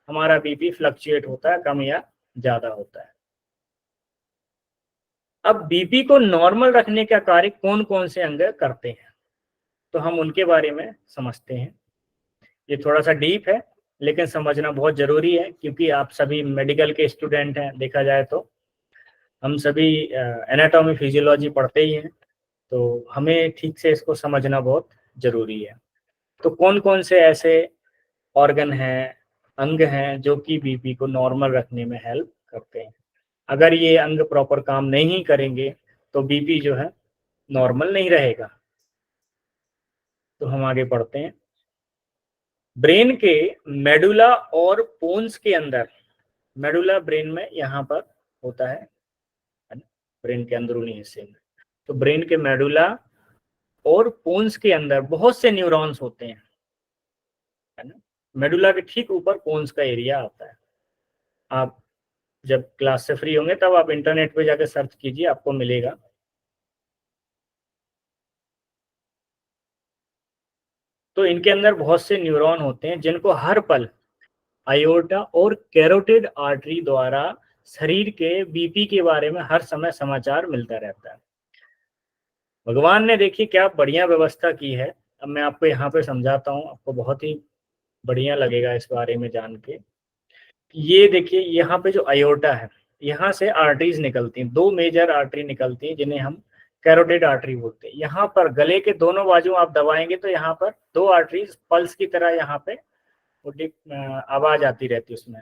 हमारा बीपी फ्लक्चुएट होता है, कम या ज़्यादा होता है। अब बीपी को नॉर्मल रखने का कार्य कौन कौन से अंग करते हैं, तो हम उनके बारे में समझते हैं। ये थोड़ा सा डीप है लेकिन समझना बहुत ज़रूरी है, क्योंकि आप सभी मेडिकल के स्टूडेंट हैं, देखा जाए तो हम सभी एनाटॉमी फिजियोलॉजी पढ़ते ही हैं, तो हमें ठीक से इसको समझना बहुत ज़रूरी है। तो कौन कौन से ऐसे ऑर्गन हैं, अंग हैं जो कि बीपी को नॉर्मल रखने में हेल्प करते हैं। अगर ये अंग प्रॉपर काम नहीं करेंगे तो बीपी जो है नॉर्मल नहीं रहेगा। तो हम आगे पढ़ते हैं। ब्रेन के मेडुला और पोन्स के अंदर, मेडुला ब्रेन में यहाँ पर होता है ना, ब्रेन के अंदरूनी हिस्से में। तो ब्रेन के मेडुला और पोन्स के अंदर बहुत से न्यूरॉन्स होते हैं, है ना। मेडुला के ठीक ऊपर पोन्स का एरिया आता है। आप जब क्लास से फ्री होंगे तब आप इंटरनेट पे जाकर सर्च कीजिए, आपको मिलेगा। तो इनके अंदर बहुत से न्यूरॉन होते हैं जिनको हर पल आयोटा और कैरोटिड आर्टरी द्वारा शरीर के बीपी के बारे में हर समय समाचार मिलता रहता है। भगवान ने देखिए क्या बढ़िया व्यवस्था की है। अब मैं आपको यहाँ पे समझाता हूँ, आपको बहुत ही बढ़िया लगेगा इस बारे में जान के। ये देखिए यहाँ पे जो आयोटा है, यहाँ से आर्टरीज निकलती हैं, दो मेजर आर्टरी निकलती हैं जिन्हें हम कैरोटिड आर्टरी बोलते हैं। यहाँ पर गले के दोनों बाजू आप दबाएंगे तो यहाँ पर दो आर्टरीज पल्स की तरह यहाँ पे आवाज आती रहती है उसमें।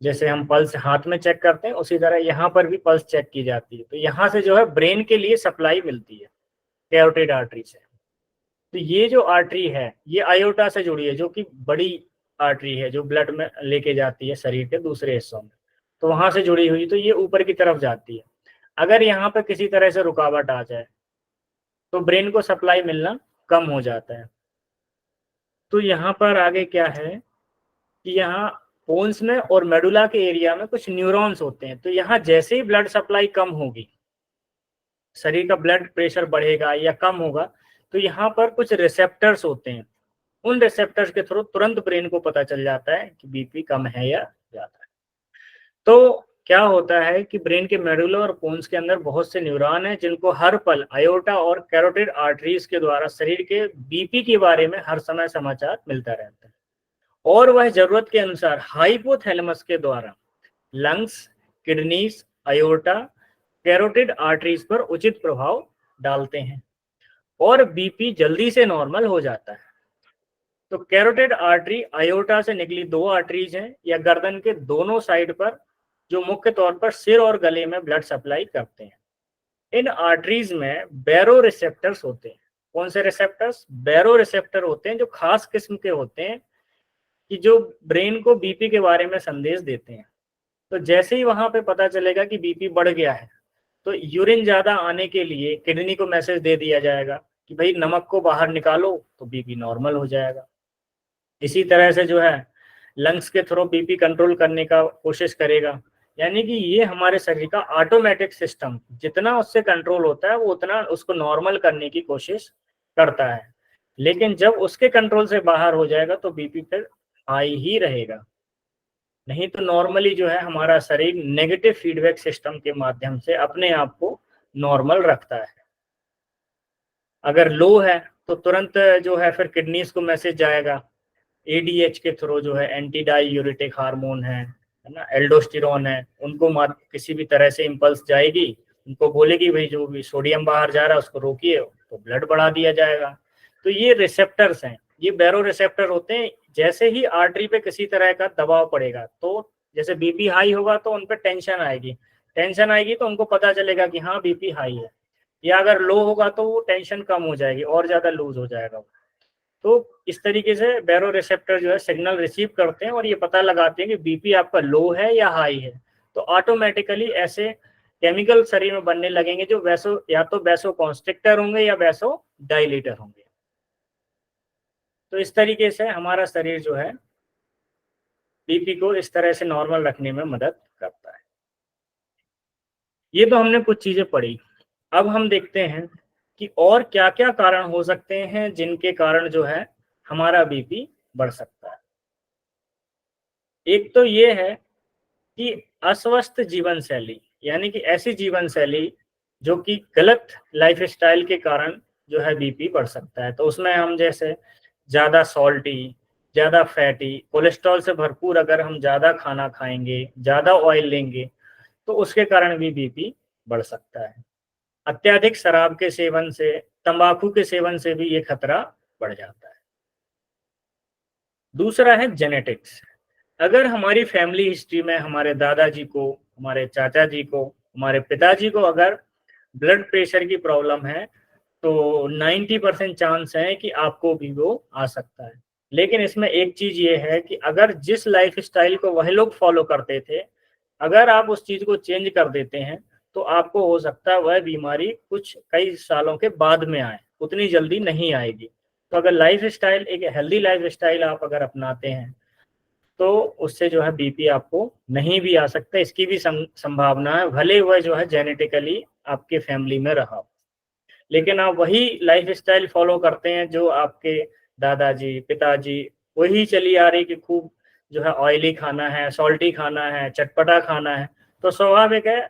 जैसे हम पल्स हाथ में चेक करते हैं उसी तरह यहाँ पर भी पल्स चेक की जाती है। तो यहाँ से जो है ब्रेन के लिए सप्लाई मिलती है कैरोटिड आर्टरी से। तो ये जो आर्टरी है ये आयोटा से जुड़ी है, जो कि बड़ी आर्टरी है जो ब्लड में लेके जाती है शरीर के दूसरे हिस्सों में। तो वहां से जुड़ी हुई, तो ये ऊपर की तरफ जाती है। अगर यहाँ पे किसी तरह से रुकावट आ जाए तो ब्रेन को सप्लाई मिलना कम हो जाता है। तो यहाँ पर आगे क्या है कि यहाँ पोन्स में और मेडुला के एरिया में कुछ न्यूरॉन्स होते हैं। तो यहाँ जैसे ही ब्लड सप्लाई कम होगी, शरीर का ब्लड प्रेशर बढ़ेगा या कम होगा, तो यहाँ पर कुछ रिसेप्टर्स होते हैं। उन रिसेप्टर्स के थ्रू तुरंत ब्रेन को पता चल जाता है कि बीपी कम है या ज्यादा है। तो क्या होता है कि ब्रेन के मेडुला और पोन्स के अंदर बहुत से न्यूरॉन हैं जिनको हर पल आयोटा और कैरोटिड आर्टरीज के द्वारा शरीर के बीपी के बारे में हर समय समाचार मिलता रहता है। और वह जरूरत के अनुसार हाइपोथैलेमस के द्वारा lungs, kidneys, iota, carotid arteries पर उचित प्रभाव डालते हैं और बीपी जल्दी से नॉर्मल हो जाता है। तो कैरोटिड आर्टरी आयोटा से निकली दो आर्टरीज हैं या गर्दन के दोनों साइड पर, जो मुख्य तौर पर सिर और गले में ब्लड सप्लाई करते हैं। इन आर्टरीज में बैरो रिसेप्टर्स होते हैं। कौन से रिसेप्टर्स? बैरो रिसेप्टर होते हैं, जो खास किस्म के होते हैं कि जो ब्रेन को बीपी के बारे में संदेश देते हैं। तो जैसे ही वहां पे पता चलेगा कि बीपी बढ़ गया है तो यूरिन ज्यादा आने के लिए किडनी को मैसेज दे दिया जाएगा कि भाई नमक को बाहर निकालो, तो बीपी नॉर्मल हो जाएगा। इसी तरह से जो है लंग्स के थ्रू बीपी कंट्रोल करने का कोशिश करेगा। यानी कि ये हमारे शरीर का ऑटोमेटिक सिस्टम, जितना उससे कंट्रोल होता है वो उतना उसको नॉर्मल करने की कोशिश करता है। लेकिन जब उसके कंट्रोल से बाहर हो जाएगा तो बीपी फिर हाई ही रहेगा। नहीं तो नॉर्मली जो है हमारा शरीर नेगेटिव फीडबैक सिस्टम के माध्यम से अपने आप को नॉर्मल रखता है। अगर लो है तो तुरंत जो है फिर किडनीज को मैसेज जाएगा एडीएच के थ्रू, जो है एंटी डाईयूरेटिक हार्मोन है ना, एल्डोस्टेरोन है, उनको किसी भी तरह से इंपल्स जाएगी, उनको बोलेगी भाई जो भी सोडियम बाहर जा रहा है उसको रोकिए, तो ब्लड बढ़ा दिया जाएगा। तो ये रिसेप्टर्स हैं, ये बैरो रिसेप्टर होते हैं। जैसे ही आर्टरी पे किसी तरह का दबाव पड़ेगा, तो जैसे बीपी हाई होगा तो उन पर टेंशन आएगी, टेंशन आएगी तो उनको पता चलेगा कि हाँ बीपी हाई है। या अगर लो होगा तो वो टेंशन कम हो जाएगी और ज्यादा लूज हो जाएगा। तो इस तरीके से बैरो रिसेप्टर जो है सिग्नल रिसीव करते हैं और ये पता लगाते हैं कि बीपी आपका लो है या हाई है। तो ऑटोमेटिकली ऐसे केमिकल शरीर में बनने लगेंगे जो या तो वैसो कॉन्स्ट्रिक्टर होंगे या वैसो डायलेटर होंगे। तो इस तरीके से हमारा शरीर जो है बीपी को इस तरह से नॉर्मल रखने में मदद करता है। ये तो हमने कुछ चीजें पढ़ी। अब हम देखते हैं कि और क्या क्या कारण हो सकते हैं जिनके कारण जो है हमारा बीपी बढ़ सकता है। एक तो ये है कि अस्वस्थ जीवन शैली, यानी कि ऐसी जीवन शैली जो कि गलत लाइफस्टाइल के कारण जो है बीपी बढ़ सकता है। तो उसमें हम जैसे ज़्यादा सॉल्टी, ज़्यादा फैटी, कोलेस्ट्रॉल से भरपूर अगर हम ज़्यादा खाना खाएंगे, ज़्यादा ऑयल लेंगे, तो उसके कारण भी बीपी बढ़ सकता है। अत्यधिक शराब के सेवन से, तंबाकू के सेवन से भी ये खतरा बढ़ जाता है। दूसरा है जेनेटिक्स। अगर हमारी फैमिली हिस्ट्री में हमारे दादाजी को, हमारे चाचा जी को, हमारे पिताजी को अगर ब्लड प्रेशर की प्रॉब्लम है तो 90% चांस है कि आपको भी वो आ सकता है। लेकिन इसमें एक चीज ये है कि अगर जिस लाइफ स्टाइल को वह लोग फॉलो करते थे, अगर आप उस चीज को चेंज कर देते हैं तो आपको हो सकता है वह बीमारी कुछ कई सालों के बाद में आए, उतनी जल्दी नहीं आएगी। तो अगर लाइफ स्टाइल, एक हेल्दी लाइफ स्टाइल आप अगर अपनाते हैं तो उससे जो है बीपी आपको नहीं भी आ सकता, इसकी भी संभावना है, भले वह जो है जेनेटिकली आपके फैमिली में रहा। लेकिन आप वही लाइफ स्टाइल फॉलो करते हैं जो आपके दादाजी, पिताजी, वही चली आ रही कि खूब जो है ऑयली खाना है, सॉल्टी खाना है, चटपटा खाना है, तो स्वाभाविक है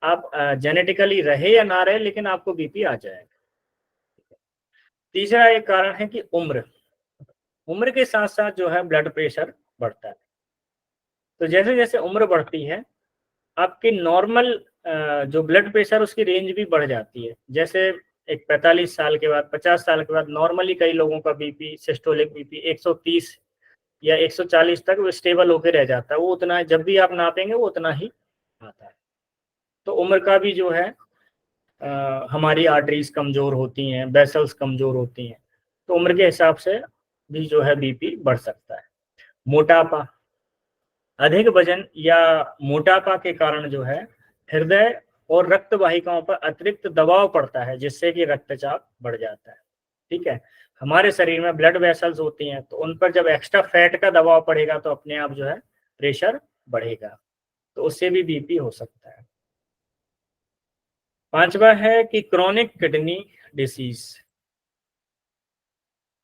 आप जेनेटिकली रहे या ना रहे लेकिन आपको बीपी आ जाएगा। तीसरा एक कारण है कि उम्र, उम्र के साथ साथ जो है ब्लड प्रेशर बढ़ता है। तो जैसे जैसे उम्र बढ़ती है आपकी नॉर्मल जो ब्लड प्रेशर उसकी रेंज भी बढ़ जाती है। जैसे एक 45 साल के बाद, 50 साल के बाद नॉर्मली कई लोगों का बीपी, सिस्टोलिक बीपी 130 या 140 तक वो स्टेबल होकर रह जाता है। वो उतना जब भी आप नापेंगे वो उतना ही आता है। तो उम्र का भी जो है हमारी आर्टरीज कमजोर होती हैं, वेसल्स कमजोर होती हैं, तो उम्र के हिसाब से भी जो है बीपी बढ़ सकता है। मोटापा, अधिक वजन या मोटापा के कारण जो है हृदय और रक्त वाहिकाओं पर अतिरिक्त दबाव पड़ता है जिससे कि रक्तचाप बढ़ जाता है। ठीक है, हमारे शरीर में ब्लड वेसल्स होती हैं तो उन पर जब एक्स्ट्रा फैट का दबाव पड़ेगा तो अपने आप जो है प्रेशर बढ़ेगा, तो उससे भी बीपी हो सकता है। पांचवा है कि chronic kidney disease,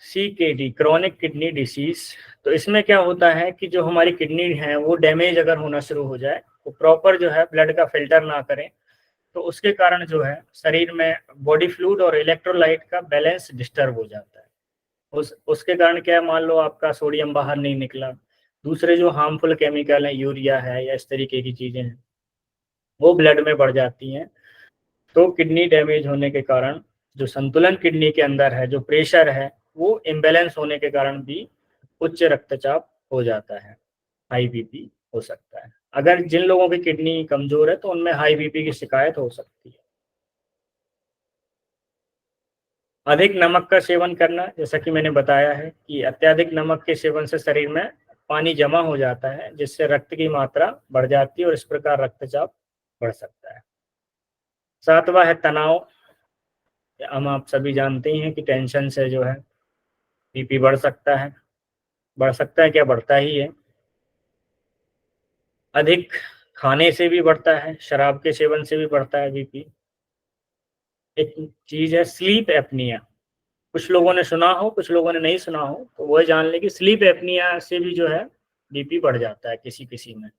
CKD, chronic kidney disease. तो इसमें क्या होता है कि जो हमारी किडनी है वो डैमेज अगर होना शुरू हो जाए, वो प्रॉपर जो है ब्लड का फिल्टर ना करें, तो उसके कारण जो है शरीर में बॉडी फ्लूइड और इलेक्ट्रोलाइट का बैलेंस डिस्टर्ब हो जाता है। उसके कारण क्या है, मान लो आपका सोडियम बाहर नहीं निकला, दूसरे जो हार्मफुल केमिकल है, यूरिया है या इस तरीके की चीजें हैं, वो ब्लड में बढ़ जाती हैं। तो किडनी डैमेज होने के कारण जो संतुलन किडनी के अंदर है, जो प्रेशर है, वो इम्बेलेंस होने के कारण भी उच्च रक्तचाप हो जाता है, हाई बीपी हो सकता है। अगर जिन लोगों की किडनी कमजोर है तो उनमें हाई बीपी की शिकायत हो सकती है। अधिक नमक का सेवन करना, जैसा कि मैंने बताया है कि अत्यधिक नमक के सेवन से शरीर में पानी जमा हो जाता है जिससे रक्त की मात्रा बढ़ जाती है और इस प्रकार रक्तचाप बढ़ सकता है। सातवां है तनाव। हम आप सभी जानते हैं कि टेंशन से जो है बीपी बढ़ सकता है, बढ़ सकता है क्या, बढ़ता ही है। अधिक खाने से भी बढ़ता है, शराब के सेवन से भी बढ़ता है बीपी। एक चीज है स्लीप एपनिया, कुछ लोगों ने सुना हो, कुछ लोगों ने नहीं सुना हो, तो वह जान ले कि स्लीप एपनिया से भी जो है बीपी बढ़ जाता है किसी किसी में।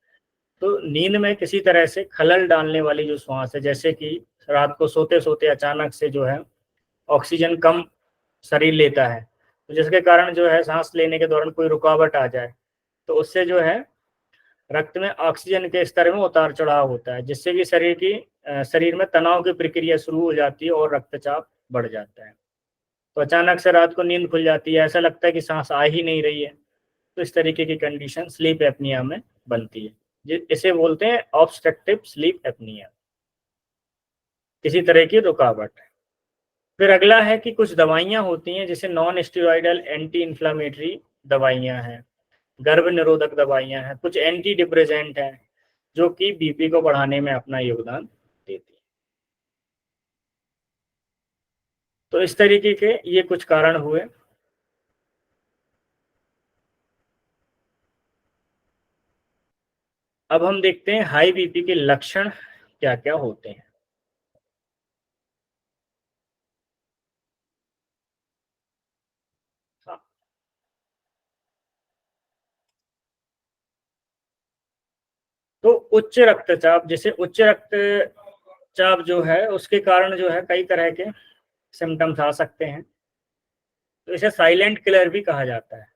तो नींद में किसी तरह से खलल डालने वाली जो श्वास है, जैसे कि रात को सोते सोते अचानक से जो है ऑक्सीजन कम शरीर लेता है, तो जिसके कारण जो है सांस लेने के दौरान कोई रुकावट आ जाए, तो उससे जो है रक्त में ऑक्सीजन के स्तर में उतार चढ़ाव होता है जिससे कि शरीर में तनाव की प्रक्रिया शुरू हो जाती है और रक्तचाप बढ़ जाता है। तो अचानक से रात को नींद खुल जाती है, ऐसा लगता है कि सांस आ ही नहीं रही है, तो इस तरीके की कंडीशन स्लीप एपनिया में बनती है। इसे बोलते हैं ऑब्स्ट्रक्टिव स्लीप एपनिया, किसी तरह की रुकावट। फिर अगला है कि कुछ दवाइयां होती हैं जैसे नॉन स्टेरॉइडल एंटी इंफ्लामेटरी दवाइयां हैं, गर्भ निरोधक दवाइयां हैं, कुछ एंटी डिप्रेसेंट हैं जो कि बीपी को बढ़ाने में अपना योगदान देती तो इस तरीके के ये कुछ कारण हुए। अब हम देखते हैं हाई बीपी के लक्षण क्या-क्या होते हैं। हाँ, तो उच्च रक्तचाप, जैसे उच्च रक्तचाप जो है उसके कारण जो है कई तरह के सिम्पटम्स आ सकते हैं। तो इसे साइलेंट किलर भी कहा जाता है,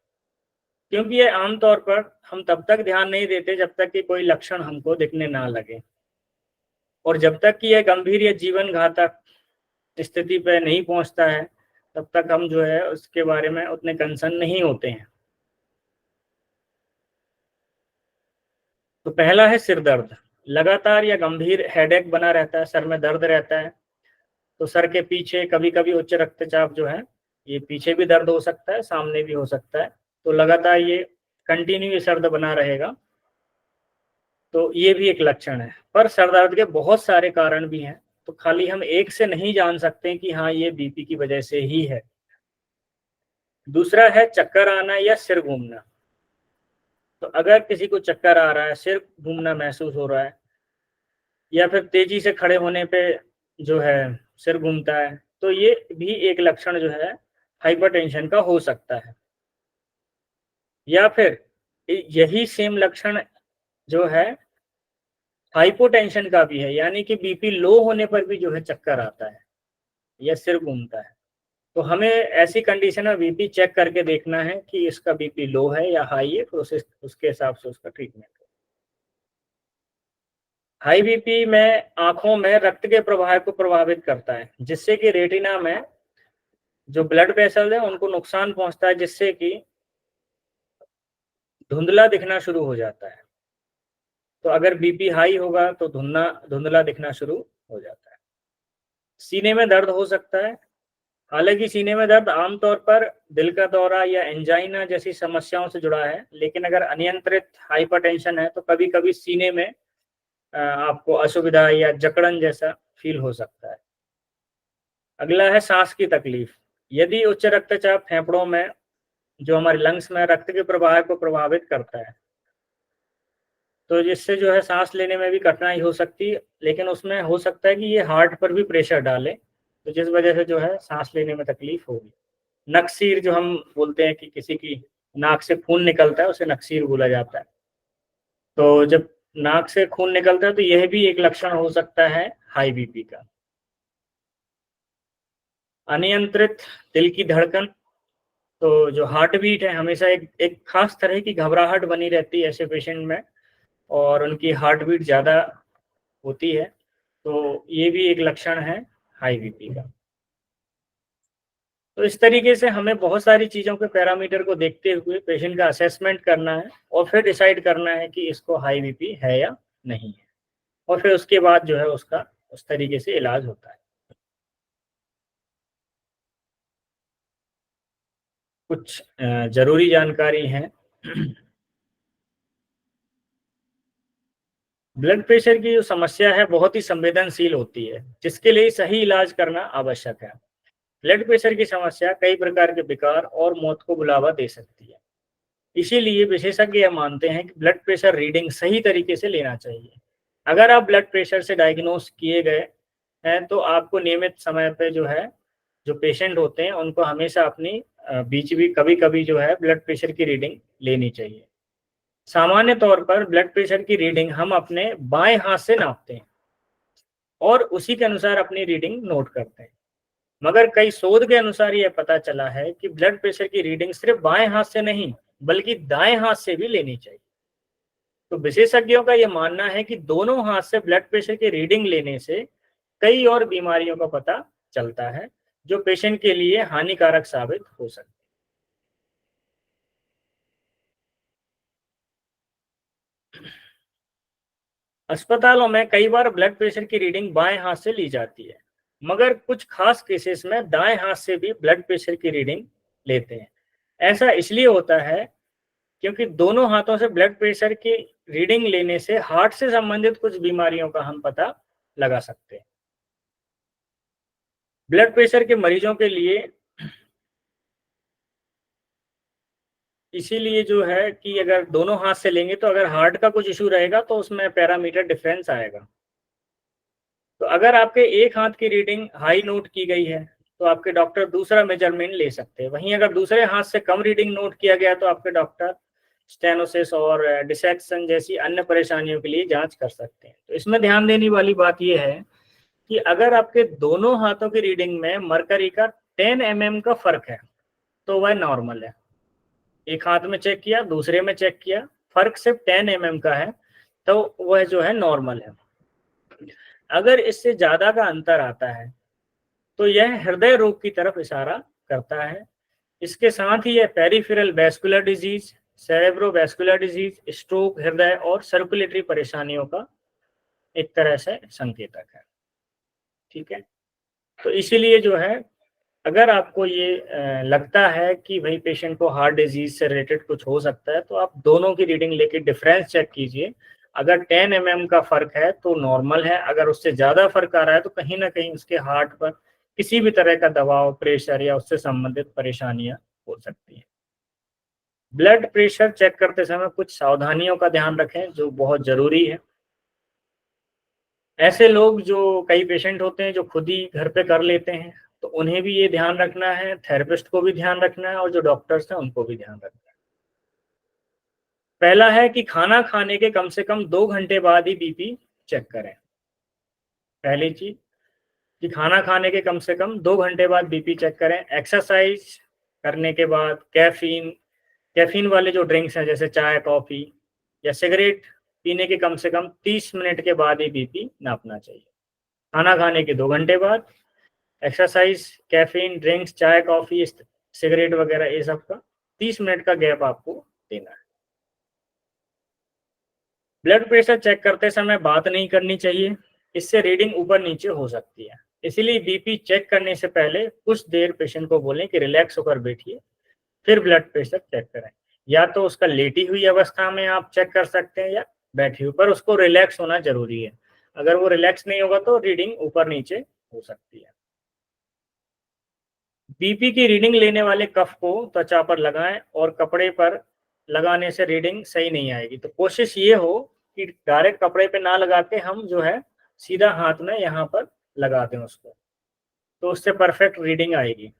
क्योंकि ये आमतौर पर हम तब तक ध्यान नहीं देते जब तक कि कोई लक्षण हमको दिखने ना लगे, और जब तक कि यह गंभीर या जीवन घातक स्थिति पे नहीं पहुंचता है तब तक हम जो है उसके बारे में उतने कंसर्न नहीं होते हैं। तो पहला है सिर दर्द। लगातार या गंभीर हेडेक बना रहता है, सर में दर्द रहता है। तो सर के पीछे कभी-कभी उच्च रक्तचाप जो है, ये पीछे भी दर्द हो सकता है, सामने भी हो सकता है। तो लगातार ये कंटिन्यू ये सर दर्द बना रहेगा, तो ये भी एक लक्षण है। पर सर दर्द के बहुत सारे कारण भी हैं, तो खाली हम एक से नहीं जान सकते कि हाँ, ये बीपी की वजह से ही है। दूसरा है चक्कर आना या सिर घूमना। तो अगर किसी को चक्कर आ रहा है, सिर घूमना महसूस हो रहा है, या फिर तेजी से खड़े होने पे जो है सिर घूमता है, तो ये भी एक लक्षण जो है हाइपरटेंशन का हो सकता है। या फिर यही सेम लक्षण जो है हाइपोटेंशन का भी है, यानी कि बीपी लो होने पर भी जो है चक्कर आता है या सिर घूमता है। तो हमें ऐसी कंडीशन में बीपी चेक करके देखना है कि इसका बीपी लो है या हाई है, तो उसके हिसाब से उसका ट्रीटमेंट। हाई बीपी में आंखों में रक्त के प्रवाह को प्रभावित करता है, जिससे कि रेटिना में जो ब्लड वेसल है उनको नुकसान पहुंचता है, जिससे कि धुंधला दिखना शुरू हो जाता है। तो अगर बीपी हाई होगा तो धुंधला दिखना शुरू हो जाता है। सीने में दर्द हो सकता है। हालांकि सीने में दर्द आमतौर पर दिल का दौरा या एंजाइना जैसी समस्याओं से जुड़ा है, लेकिन अगर अनियंत्रित हाइपरटेंशन है तो कभी-कभी सीने में आपको असुविधा या जकड़न जैसा फील हो सकता है। अगला है सांस की तकलीफ। यदि उच्च रक्तचाप फेफड़ों में, जो हमारे लंग्स में रक्त के प्रवाह को प्रभावित करता है, तो जिससे जो है सांस लेने में भी कठिनाई हो सकती है, लेकिन उसमें हो सकता है कि ये हार्ट पर भी प्रेशर डाले, तो जिस वजह से जो है सांस लेने में तकलीफ होगी। नक्सीर जो हम बोलते हैं कि किसी की नाक से खून निकलता है, उसे नक्सीर बोला जाता है। तो जब नाक से खून निकलता है तो यह भी एक लक्षण हो सकता है हाई बीपी का। अनियंत्रित दिल की धड़कन, तो जो हार्ट बीट है हमेशा एक एक खास तरह की घबराहट बनी रहती है ऐसे पेशेंट में, और उनकी हार्ट बीट ज़्यादा होती है, तो ये भी एक लक्षण है हाई बीपी का। तो इस तरीके से हमें बहुत सारी चीज़ों के पैरामीटर को देखते हुए पेशेंट का असेसमेंट करना है, और फिर डिसाइड करना है कि इसको हाई बीपी है या नहीं है, और फिर उसके बाद जो है उसका उस तरीके से इलाज होता है। कुछ ज़रूरी जानकारी है। ब्लड प्रेशर की जो समस्या है बहुत ही संवेदनशील होती है, जिसके लिए सही इलाज करना आवश्यक है। ब्लड प्रेशर की समस्या कई प्रकार के विकार और मौत को बुलावा दे सकती है। इसीलिए विशेषज्ञ यह मानते हैं कि ब्लड प्रेशर रीडिंग सही तरीके से लेना चाहिए। अगर आप ब्लड प्रेशर से डायग्नोस किए गए हैं तो आपको नियमित समय पे जो है, जो पेशेंट होते हैं उनको हमेशा अपनी बीच भी कभी-कभी जो है ब्लड प्रेशर की रीडिंग लेनी चाहिए। सामान्य तौर पर ब्लड प्रेशर की रीडिंग हम अपने बाएं हाथ से नापते हैं और उसी के अनुसार अपनी रीडिंग नोट करते हैं। मगर कई शोध के अनुसार यह पता चला है कि ब्लड प्रेशर की रीडिंग सिर्फ बाएं हाथ से नहीं बल्कि दाएं हाथ से भी लेनी चाहिए। तो विशेषज्ञों का यह मानना है कि दोनों हाथ से ब्लड प्रेशर की रीडिंग लेने से कई और बीमारियों का पता चलता है, जो पेशेंट के लिए हानिकारक साबित हो सकती है। अस्पतालों में कई बार ब्लड प्रेशर की रीडिंग बाएं हाथ से ली जाती है, मगर कुछ खास केसेस में दाएं हाथ से भी ब्लड प्रेशर की रीडिंग लेते हैं। ऐसा इसलिए होता है क्योंकि दोनों हाथों से ब्लड प्रेशर की रीडिंग लेने से हार्ट से संबंधित कुछ बीमारियों का हम पता लगा सकते हैं। ब्लड प्रेशर के मरीजों के लिए इसीलिए जो है कि अगर दोनों हाथ से लेंगे तो अगर हार्ट का कुछ इशू रहेगा तो उसमें पैरामीटर डिफरेंस आएगा। तो अगर आपके एक हाथ की रीडिंग हाई नोट की गई है तो आपके डॉक्टर दूसरा मेजरमेंट ले सकते हैं। वहीं अगर दूसरे हाथ से कम रीडिंग नोट किया गया तो आपके डॉक्टर स्टेनोसिस और डिसेक्शन जैसी अन्य परेशानियों के लिए जांच कर सकते हैं। तो इसमें ध्यान देने वाली बात यह है कि अगर आपके दोनों हाथों की रीडिंग में मरकरी का 10 mm का फर्क है तो वह नॉर्मल है। एक हाथ में चेक किया, दूसरे में चेक किया, फर्क सिर्फ 10 mm का है तो वह जो है नॉर्मल है। अगर इससे ज्यादा का अंतर आता है तो यह हृदय रोग की तरफ इशारा करता है। इसके साथ ही यह peripheral vascular disease, cerebrovascular disease, stroke, हृदय और सर्कुलेटरी परेशानियों का एक तरह से संकेतक है। ठीक है, तो इसीलिए जो है अगर आपको ये लगता है कि भाई पेशेंट को हार्ट डिजीज से रिलेटेड कुछ हो सकता है तो आप दोनों की रीडिंग लेके डिफरेंस चेक कीजिए। अगर 10 mm का फर्क है तो नॉर्मल है, अगर उससे ज्यादा फर्क आ रहा है तो कहीं ना कहीं उसके हार्ट पर किसी भी तरह का दबाव, प्रेशर या उससे संबंधित परेशानियां हो सकती हैं। ब्लड प्रेशर चेक करते समय कुछ सावधानियों का ध्यान रखें जो बहुत जरूरी है। ऐसे लोग जो कई पेशेंट होते हैं जो खुद ही घर पे कर लेते हैं तो उन्हें भी ये ध्यान रखना है, थेरेपिस्ट को भी ध्यान रखना है और जो डॉक्टर्स हैं उनको भी ध्यान रखना है। पहला है कि खाना खाने के कम से कम 2 घंटे बाद ही बीपी चेक करें। पहली चीज कि खाना खाने के कम से कम 2 घंटे बाद बीपी चेक करें। एक्सरसाइज करने के बाद कैफीन कैफीन वाले जो ड्रिंक्स हैं जैसे चाय, कॉफी या सिगरेट पीने के कम से कम 30 मिनट के बाद ही बीपी नापना चाहिए। खाना खाने के 2 घंटे बाद, एक्सरसाइज, कैफीन, ड्रिंक्स, चाय, कॉफी, सिगरेट वगैरह ये सब का 30 मिनट का गैप आपको देना है। ब्लड प्रेशर चेक करते समय बात नहीं करनी चाहिए, इससे रीडिंग ऊपर नीचे हो सकती है। इसीलिए बीपी चेक करने से पहले कुछ देर पेशेंट को बोलें कि रिलैक्स होकर बैठिए, फिर ब्लड प्रेशर चेक करें। या तो उसका लेटी हुई अवस्था में आप चेक कर सकते हैं या बैठे हुए, पर उसको रिलैक्स होना जरूरी है। अगर वो रिलैक्स नहीं होगा तो रीडिंग ऊपर नीचे हो सकती है। बीपी की रीडिंग लेने वाले कफ को त्वचा पर लगाएं और कपड़े पर लगाने से रीडिंग सही नहीं आएगी। तो कोशिश ये हो कि डायरेक्ट कपड़े पे ना लगा के हम जो है सीधा हाथ में यहाँ पर लगा दें उसको, तो उससे परफेक्ट रीडिंग आएगी।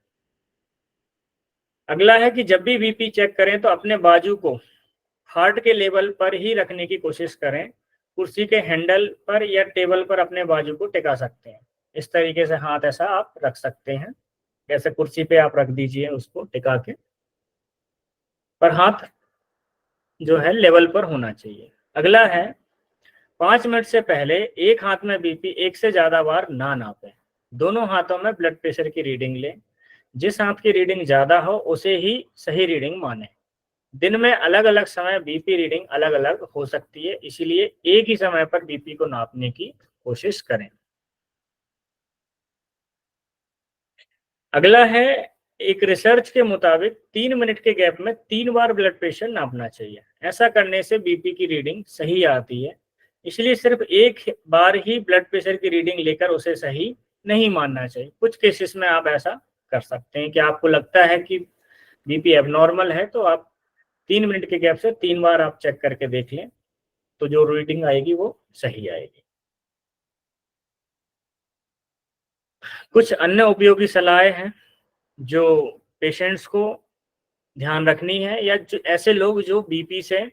अगला है कि जब भी बीपी चेक करें तो अपने बाजू को हार्ट के लेवल पर ही रखने की कोशिश करें। कुर्सी के हैंडल पर या टेबल पर अपने बाजू को टिका सकते हैं। इस तरीके से हाथ ऐसा आप रख सकते हैं, जैसे कुर्सी पे आप रख दीजिए उसको टिका के, पर हाथ जो है लेवल पर होना चाहिए। अगला है 5 मिनट से पहले एक हाथ में बीपी एक से ज्यादा बार ना नापें। दोनों हाथों में ब्लड प्रेशर की रीडिंग लें। जिस हाथ की रीडिंग ज्यादा हो उसे ही सही रीडिंग माने। दिन में अलग अलग समय बीपी रीडिंग अलग अलग हो सकती है, इसीलिए एक ही समय पर बीपी को नापने की कोशिश करें। अगला है, एक रिसर्च के मुताबिक 3 मिनट के गैप में 3 बार ब्लड प्रेशर नापना चाहिए। ऐसा करने से बीपी की रीडिंग सही आती है। इसलिए सिर्फ एक बार ही ब्लड प्रेशर की रीडिंग लेकर उसे सही नहीं मानना चाहिए। कुछ केसेस में आप ऐसा कर सकते हैं कि आपको लगता है कि बीपी एबनॉर्मल है तो आप 3 मिनट के गैप से 3 बार आप चेक करके देख लें, तो जो रीडिंग आएगी वो सही आएगी। कुछ अन्य उपयोगी सलाहें हैं जो पेशेंट्स को ध्यान रखनी है, या जो ऐसे लोग जो बीपी से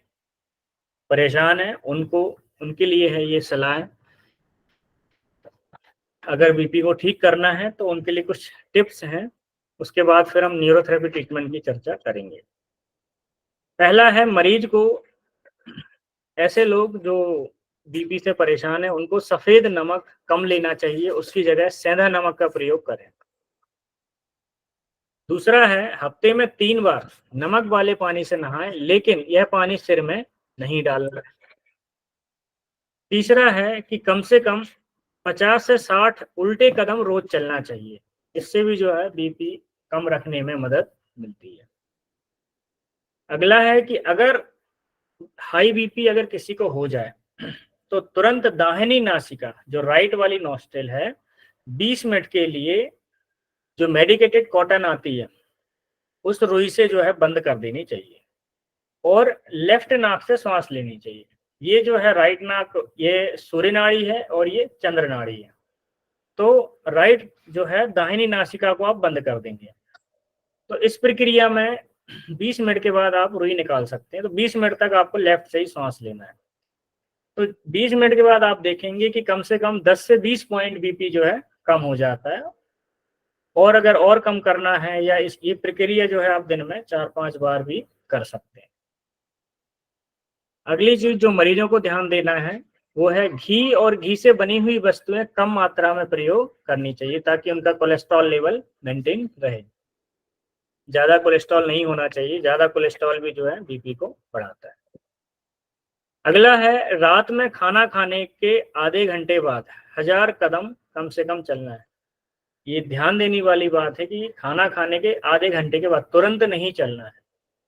परेशान हैं उनको, उनके लिए है ये सलाह। अगर बीपी को ठीक करना है तो उनके लिए कुछ टिप्स हैं, उसके बाद फिर हम न्यूरोथेरेपी ट्रीटमेंट की चर्चा करेंगे। पहला है, मरीज को, ऐसे लोग जो बीपी से परेशान है उनको सफेद नमक कम लेना चाहिए, उसकी जगह सेंधा नमक का प्रयोग करें। दूसरा है, हफ्ते में 3 बार नमक वाले पानी से नहाएं, लेकिन यह पानी सिर में नहीं डालना। तीसरा है कि कम से कम 50 से 60 उल्टे कदम रोज चलना चाहिए। इससे भी जो है बीपी कम रखने में मदद मिलती है। अगला है कि अगर हाई बीपी अगर किसी को हो जाए तो तुरंत दाहिनी नासिका, जो राइट वाली नॉस्ट्रिल है, 20 मिनट के लिए जो मेडिकेटेड कॉटन आती है उस रुई से जो है बंद कर देनी चाहिए और लेफ्ट नाक से सांस लेनी चाहिए। ये जो है राइट नाक, ये सूर्य नाड़ी है और ये चंद्र नाड़ी है। तो राइट जो है दाहिनी नासिका को आप बंद कर देंगे। तो इस प्रक्रिया में 20 मिनट के बाद आप रुई निकाल सकते हैं। तो 20 मिनट तक आपको लेफ्ट से ही सांस लेना है। तो 20 मिनट के बाद आप देखेंगे कि कम से कम 10 से 20 पॉइंट बीपी जो है कम हो जाता है। और अगर और कम करना है या इस ये प्रक्रिया जो है आप दिन में 4-5 बार भी कर सकते हैं। अगली चीज जो मरीजों को ध्यान देना है वो है घी और घी से बनी हुई वस्तुएं कम मात्रा में प्रयोग करनी चाहिए ताकि उनका कोलेस्ट्रॉल लेवल मेंटेन रहे। ज्यादा कोलेस्ट्रॉल नहीं होना चाहिए, ज्यादा कोलेस्ट्रॉल भी जो है बीपी को बढ़ाता है। अगला है रात में खाना खाने के आधे घंटे बाद 1000 कदम कम से कम चलना है। ये ध्यान देने वाली बात है कि खाना खाने के आधे घंटे के बाद तुरंत नहीं चलना है।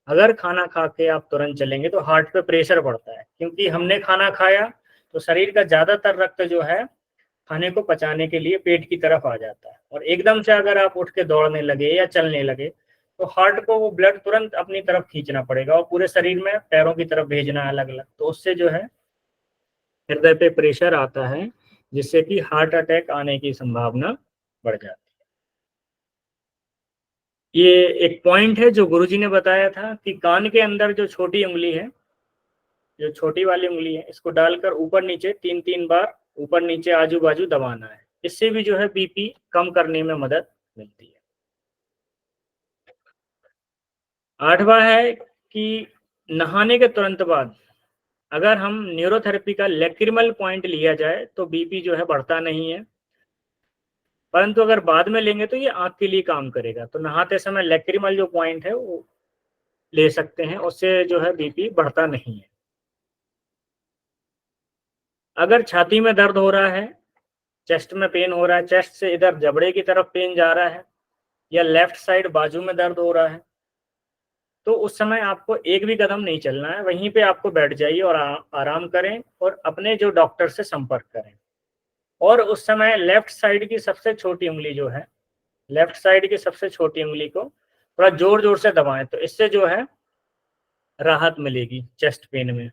अगर खाना खा के आप तुरंत चलेंगे तो हार्ट पे प्रेशर बढ़ता है, क्योंकि हमने खाना खाया तो शरीर का ज्यादातर रक्त जो है खाने को पचाने के लिए पेट की तरफ आ जाता है। और एकदम से अगर आप उठ के दौड़ने लगे या चलने लगे तो हार्ट को वो ब्लड तुरंत अपनी तरफ खींचना पड़ेगा और पूरे शरीर में पैरों की तरफ भेजना है अलग अलग। तो उससे जो है हृदय पे प्रेशर आता है, जिससे कि हार्ट अटैक आने की संभावना बढ़ जाती है। ये एक पॉइंट है जो गुरुजी ने बताया था कि कान के अंदर जो छोटी उंगली है, जो छोटी वाली उंगली है, इसको डालकर ऊपर नीचे 3-3 बार ऊपर नीचे आजू बाजू दबाना है। इससे भी जो है बीपी कम करने में मदद मिलती है। 8वां है कि नहाने के तुरंत बाद अगर हम न्यूरोथेरेपी का लेक्रिमल पॉइंट लिया जाए तो बीपी जो है बढ़ता नहीं है, परंतु अगर बाद में लेंगे तो ये आंख के लिए काम करेगा। तो नहाते समय लेक्रिमल जो पॉइंट है वो ले सकते हैं, उससे जो है बीपी बढ़ता नहीं है। अगर छाती में दर्द हो रहा है, चेस्ट में पेन हो रहा है, चेस्ट से इधर जबड़े की तरफ पेन जा रहा है या लेफ्ट साइड बाजू में दर्द हो रहा है, तो उस समय आपको एक भी कदम नहीं चलना है। वहीं पे आपको बैठ जाइए और आराम करें और अपने जो डॉक्टर से संपर्क करें। और उस समय लेफ्ट साइड की सबसे छोटी उंगली जो है, लेफ्ट साइड की सबसे छोटी उंगली को थोड़ा जोर जोर से दबाएं, तो इससे जो है राहत मिलेगी चेस्ट पेन में।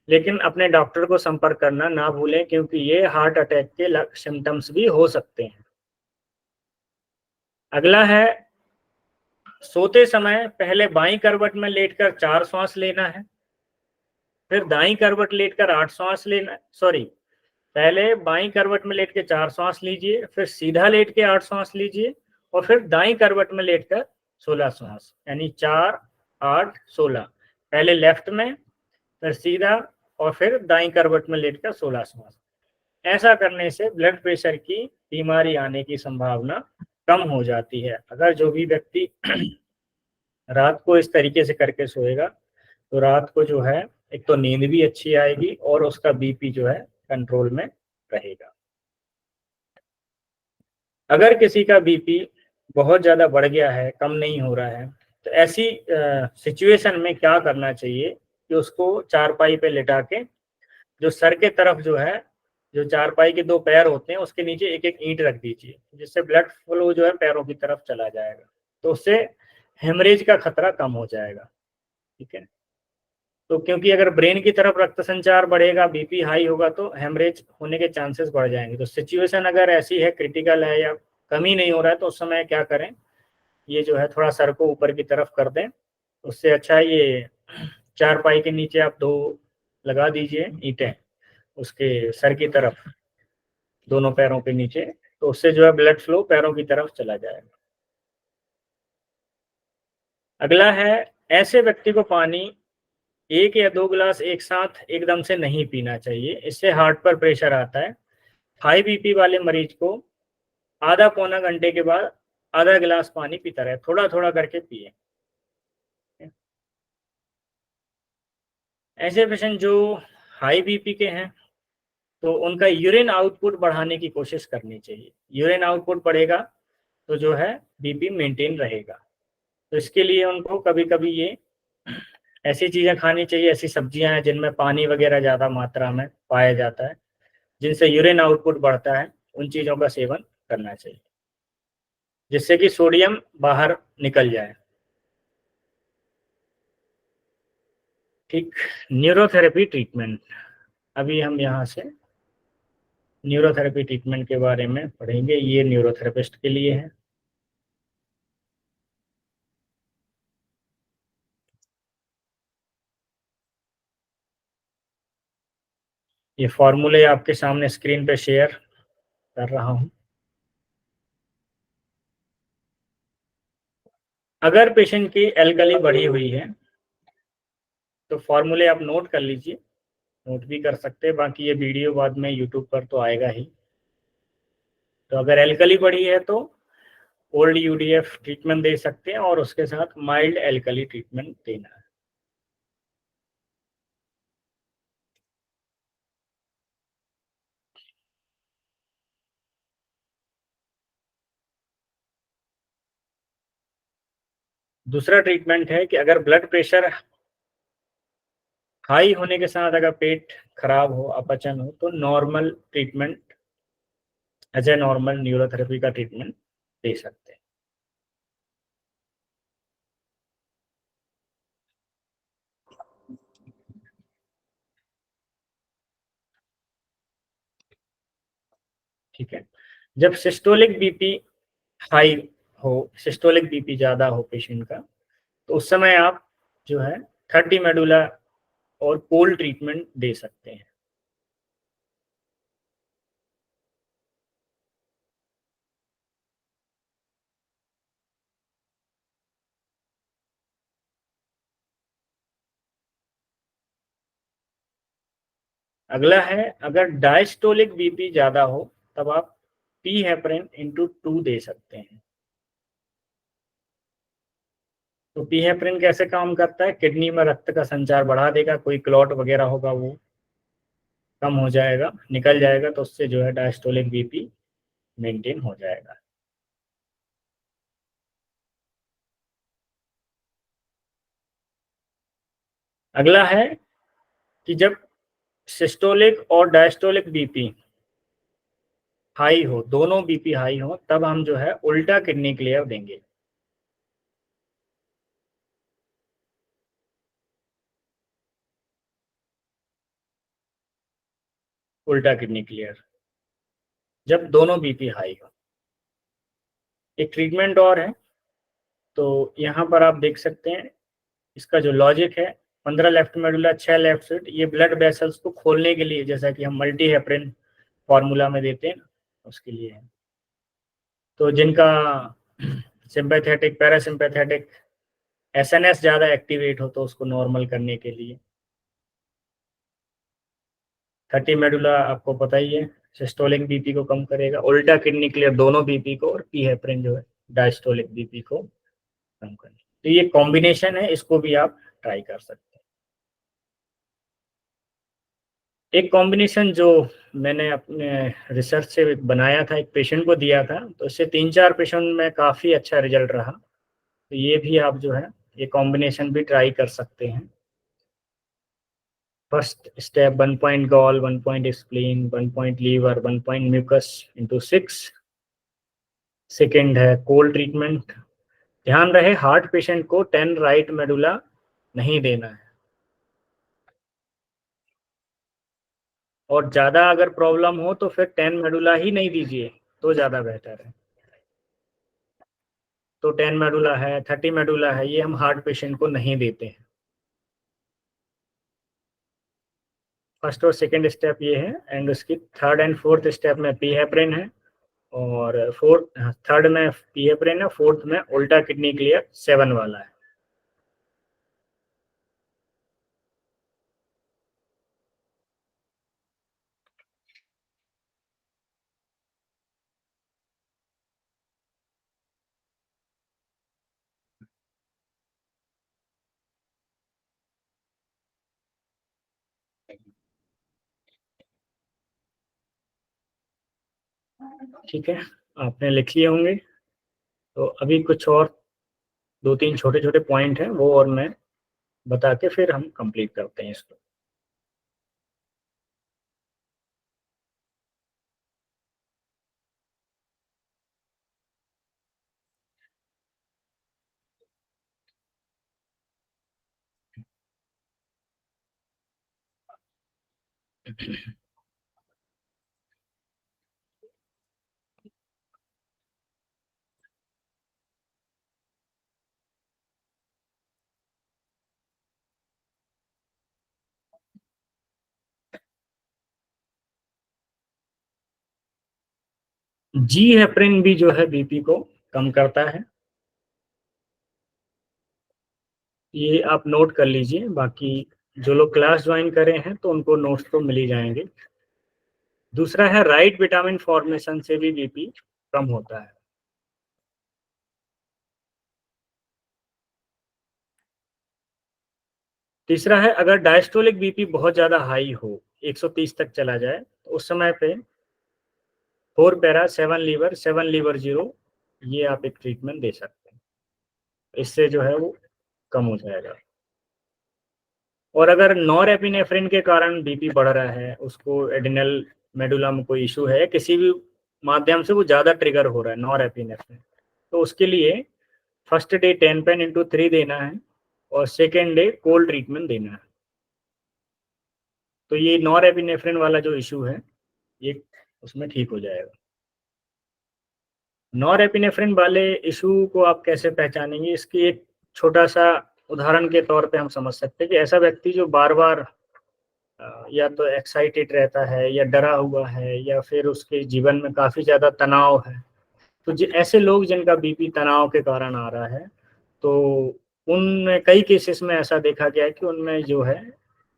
लेकिन अपने डॉक्टर को संपर्क करना ना भूलें, क्योंकि ये हार्ट अटैक के सिम्टम्स भी हो सकते हैं। अगला है सोते समय पहले बाईं करवट में लेटकर 4 श्वास लेना है, फिर दाईं करवट लेटकर 8 श्वास लेना, सॉरी, पहले बाईं करवट में लेट के 4 श्वास लीजिए, फिर सीधा लेट के 8 श्वास लीजिए और फिर दाईं करवट में लेटकर 16 श्वास, यानी 4, 8, 16। पहले लेफ्ट में, फिर सीधा और फिर दाईं करवट में लेटकर 16 श्वास। ऐसा करने से ब्लड प्रेशर की बीमारी आने की संभावना कम हो जाती है। अगर जो भी व्यक्ति रात को इस तरीके से करके सोएगा तो रात को जो है एक तो नींद भी अच्छी आएगी और उसका बीपी जो है कंट्रोल में रहेगा। अगर किसी का बीपी बहुत ज्यादा बढ़ गया है, कम नहीं हो रहा है, तो ऐसी सिचुएशन में क्या करना चाहिए कि उसको चारपाई पे लिटा के जो सर के तरफ जो है, जो चारपाई के 2 पैर होते हैं उसके नीचे एक एक ईंट रख दीजिए, जिससे ब्लड फ्लो जो है पैरों की तरफ चला जाएगा। तो उससे हेमरेज का खतरा कम हो जाएगा। ठीक है। तो क्योंकि अगर ब्रेन की तरफ रक्त संचार बढ़ेगा, बीपी हाई होगा, तो हेमरेज होने के चांसेस बढ़ जाएंगे। तो सिचुएशन अगर ऐसी है, क्रिटिकल है या कम ही नहीं हो रहा है, तो उस समय क्या करें, ये जो है थोड़ा सर को ऊपर की तरफ कर दें। उससे अच्छा है ये चारपाई के नीचे आप 2 लगा दीजिए ईंटें उसके सर की तरफ, दोनों पैरों के नीचे। तो उससे जो है ब्लड फ्लो पैरों की तरफ चला जाएगा। अगला है ऐसे व्यक्ति को पानी 1 या 2 गिलास एक साथ एकदम से नहीं पीना चाहिए, इससे हार्ट पर प्रेशर आता है। हाई बीपी वाले मरीज को आधा पौना घंटे के बाद आधा गिलास पानी पीता रहे, थोड़ा थोड़ा करके पिए। ऐसे पेशेंट जो हाई बीपी के हैं तो उनका यूरिन आउटपुट बढ़ाने की कोशिश करनी चाहिए। यूरिन आउटपुट बढ़ेगा तो जो है बीपी मेंटेन रहेगा। तो इसके लिए उनको कभी कभी ये ऐसी चीजें खानी चाहिए, ऐसी सब्जियां हैं जिनमें पानी वगैरह ज्यादा मात्रा में पाया जाता है, जिनसे यूरिन आउटपुट बढ़ता है, उन चीजों का सेवन करना चाहिए। जिससे कि सोडियम बाहर निकल जाए। ठीक। न्यूरोथेरेपी ट्रीटमेंट, अभी हम यहाँ से न्यूरोथेरेपी ट्रीटमेंट के बारे में पढ़ेंगे। ये न्यूरोथेरेपिस्ट के लिए है। ये फॉर्मूले आपके सामने स्क्रीन पे शेयर कर रहा हूं। अगर पेशेंट की एल्कली बढ़ी हुई है तो फॉर्मूले आप नोट कर लीजिए, नोट भी कर सकते हैं, बाकी ये वीडियो बाद में यूट्यूब पर तो आएगा ही। तो अगर एल्कली बढ़ी है तो ओल्ड यूडीएफ ट्रीटमेंट दे सकते हैं और उसके साथ माइल्ड एल्कली ट्रीटमेंट देना है। दूसरा ट्रीटमेंट है कि अगर ब्लड प्रेशर हाई होने के साथ अगर पेट खराब हो, अपचन हो, तो normal treatment as a normal neurotherapy का ट्रीटमेंट दे सकते हैं। ठीक है। जब सिस्टोलिक बीपी हाई हो, सिस्टोलिक बीपी ज़्यादा हो पेशेंट का, तो उस समय आप जो है 30 मेडुला और कोल्ड ट्रीटमेंट दे सकते हैं। अगला है, अगर डायस्टोलिक बीपी ज़्यादा हो तब आप पी हेपरिन इंटू 2 दे सकते हैं। तो पी हेपरिन कैसे काम करता है, किडनी में रक्त का संचार बढ़ा देगा, कोई क्लॉट वगैरह होगा वो कम हो जाएगा, निकल जाएगा, तो उससे जो है डायस्टोलिक बीपी मेंटेन हो जाएगा। अगला है कि जब सिस्टोलिक और डायस्टोलिक बीपी हाई हो, दोनों बीपी हाई हो, तब हम जो है उल्टा किडनी क्लियर देंगे। उल्टा किडनी क्लियर जब दोनों बीपी हाई हो। एक ट्रीटमेंट और है, तो यहाँ पर आप देख सकते हैं इसका जो लॉजिक है, 15 लेफ्ट मेडुला, 6 लेफ्ट सीट, ये ब्लड वेसल्स को खोलने के लिए, जैसा कि हम मल्टी हेपरिन फॉर्मूला में देते हैं उसके लिए है। तो जिनका सिंपैथेटिक पैरासिम्पैथेटिक एसएनएस ज़्यादा एक्टिवेट हो तो उसको नॉर्मल करने के लिए 30 मेडुला आपको पता ही है सिस्टोलिक बीपी को कम करेगा, उल्टा किडनी क्लियर दोनों बीपी को, और पी हेपरिन जो है डायस्टोलिक बीपी को कम करने। तो ये कॉम्बिनेशन है, इसको भी आप ट्राई कर सकते हैं। एक कॉम्बिनेशन जो मैंने अपने रिसर्च से बनाया था, एक पेशेंट को दिया था, तो इससे 3-4 पेशेंट में काफ़ी अच्छा रिजल्ट रहा। तो ये भी आप जो है ये कॉम्बिनेशन भी ट्राई कर सकते हैं। First step 1 point gall, 1 point spleen, 1 point liver, 1 point mucus into 6। Second है कोल्ड ट्रीटमेंट। ध्यान रहे हार्ट पेशेंट को 10 राइट मेडुला नहीं देना है, और ज़्यादा अगर प्रॉब्लम हो तो फिर 10 मेडुला ही नहीं दीजिए तो ज़्यादा बेहतर है। तो 10 मेडुला है, 30 मेडुला है, ये हम हार्ट पेशेंट को नहीं देते हैं। फर्स्ट और सेकंड स्टेप ये है, एंड उसकी थर्ड एंड फोर्थ स्टेप में पी हेपरिन है, और फोर्थ थर्ड में पी हेपरिन है, फोर्थ में उल्टा किडनी क्लियर 7 वाला है। ठीक है, आपने लिख लिए होंगे। तो अभी कुछ और 2-3 छोटे छोटे पॉइंट हैं, वो और मैं बता के फिर हम कंप्लीट करते हैं इसको। जी हेपरिन भी जो है बीपी को कम करता है, ये आप नोट कर लीजिए। बाकी जो लोग क्लास ज्वाइन करे हैं तो उनको नोट्स तो मिल ही जाएंगे। दूसरा है राइट विटामिन फॉर्मेशन से भी बीपी कम होता है। तीसरा है अगर डायस्टोलिक बीपी बहुत ज्यादा हाई हो, 130 तक चला जाए, तो उस समय पे 4 पैरा 7 लीवर 7 लीवर जीरो, ये आप एक ट्रीटमेंट दे सकते हैं, इससे जो है वो कम हो जाएगा। और अगर नॉरएपिनेफ्रिन के कारण बीपी बढ़ रहा है, उसको एडिनल मेडुला में कोई इशू है, किसी भी माध्यम से वो ज़्यादा ट्रिगर हो रहा है नॉरएपिनेफ्रिन, तो उसके लिए फर्स्ट डे 10 पेन इंटू 3 देना है और सेकेंड डे कोल्ड ट्रीटमेंट देना है। तो ये नॉरएपिनेफ्रिन वाला जो इशू है ये उसमें ठीक हो जाएगा। नॉरएपिनेफ्रिन वाले इशू को आप कैसे पहचानेंगे, इसकी एक छोटा सा उदाहरण के तौर पे हम समझ सकते हैं कि ऐसा व्यक्ति जो बार बार या तो एक्साइटेड रहता है या डरा हुआ है या फिर उसके जीवन में काफ़ी ज़्यादा तनाव है, तो ऐसे लोग जिनका बीपी तनाव के कारण आ रहा है, तो उनमें कई केसेस में ऐसा देखा गया है कि उनमें जो है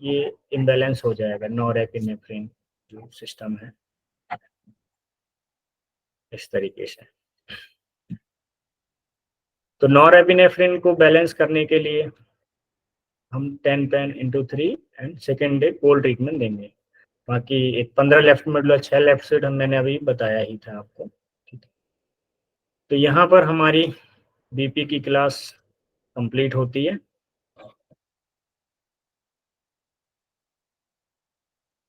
ये इम्बैलेंस हो जाएगा नॉरएपिनेफ्रिन जो सिस्टम है, इस तरीके से। तो नॉरएपिनेफ्रिन को बैलेंस करने के लिए हम 10 pain into 3 and second day cold treatment देंगे। बाकी एक 15 लेफ्ट मिडल 6 लेफ्ट साइड हम मैंने अभी बताया ही था आपको। ठीक है, तो यहाँ पर हमारी बीपी की क्लास कंप्लीट होती है।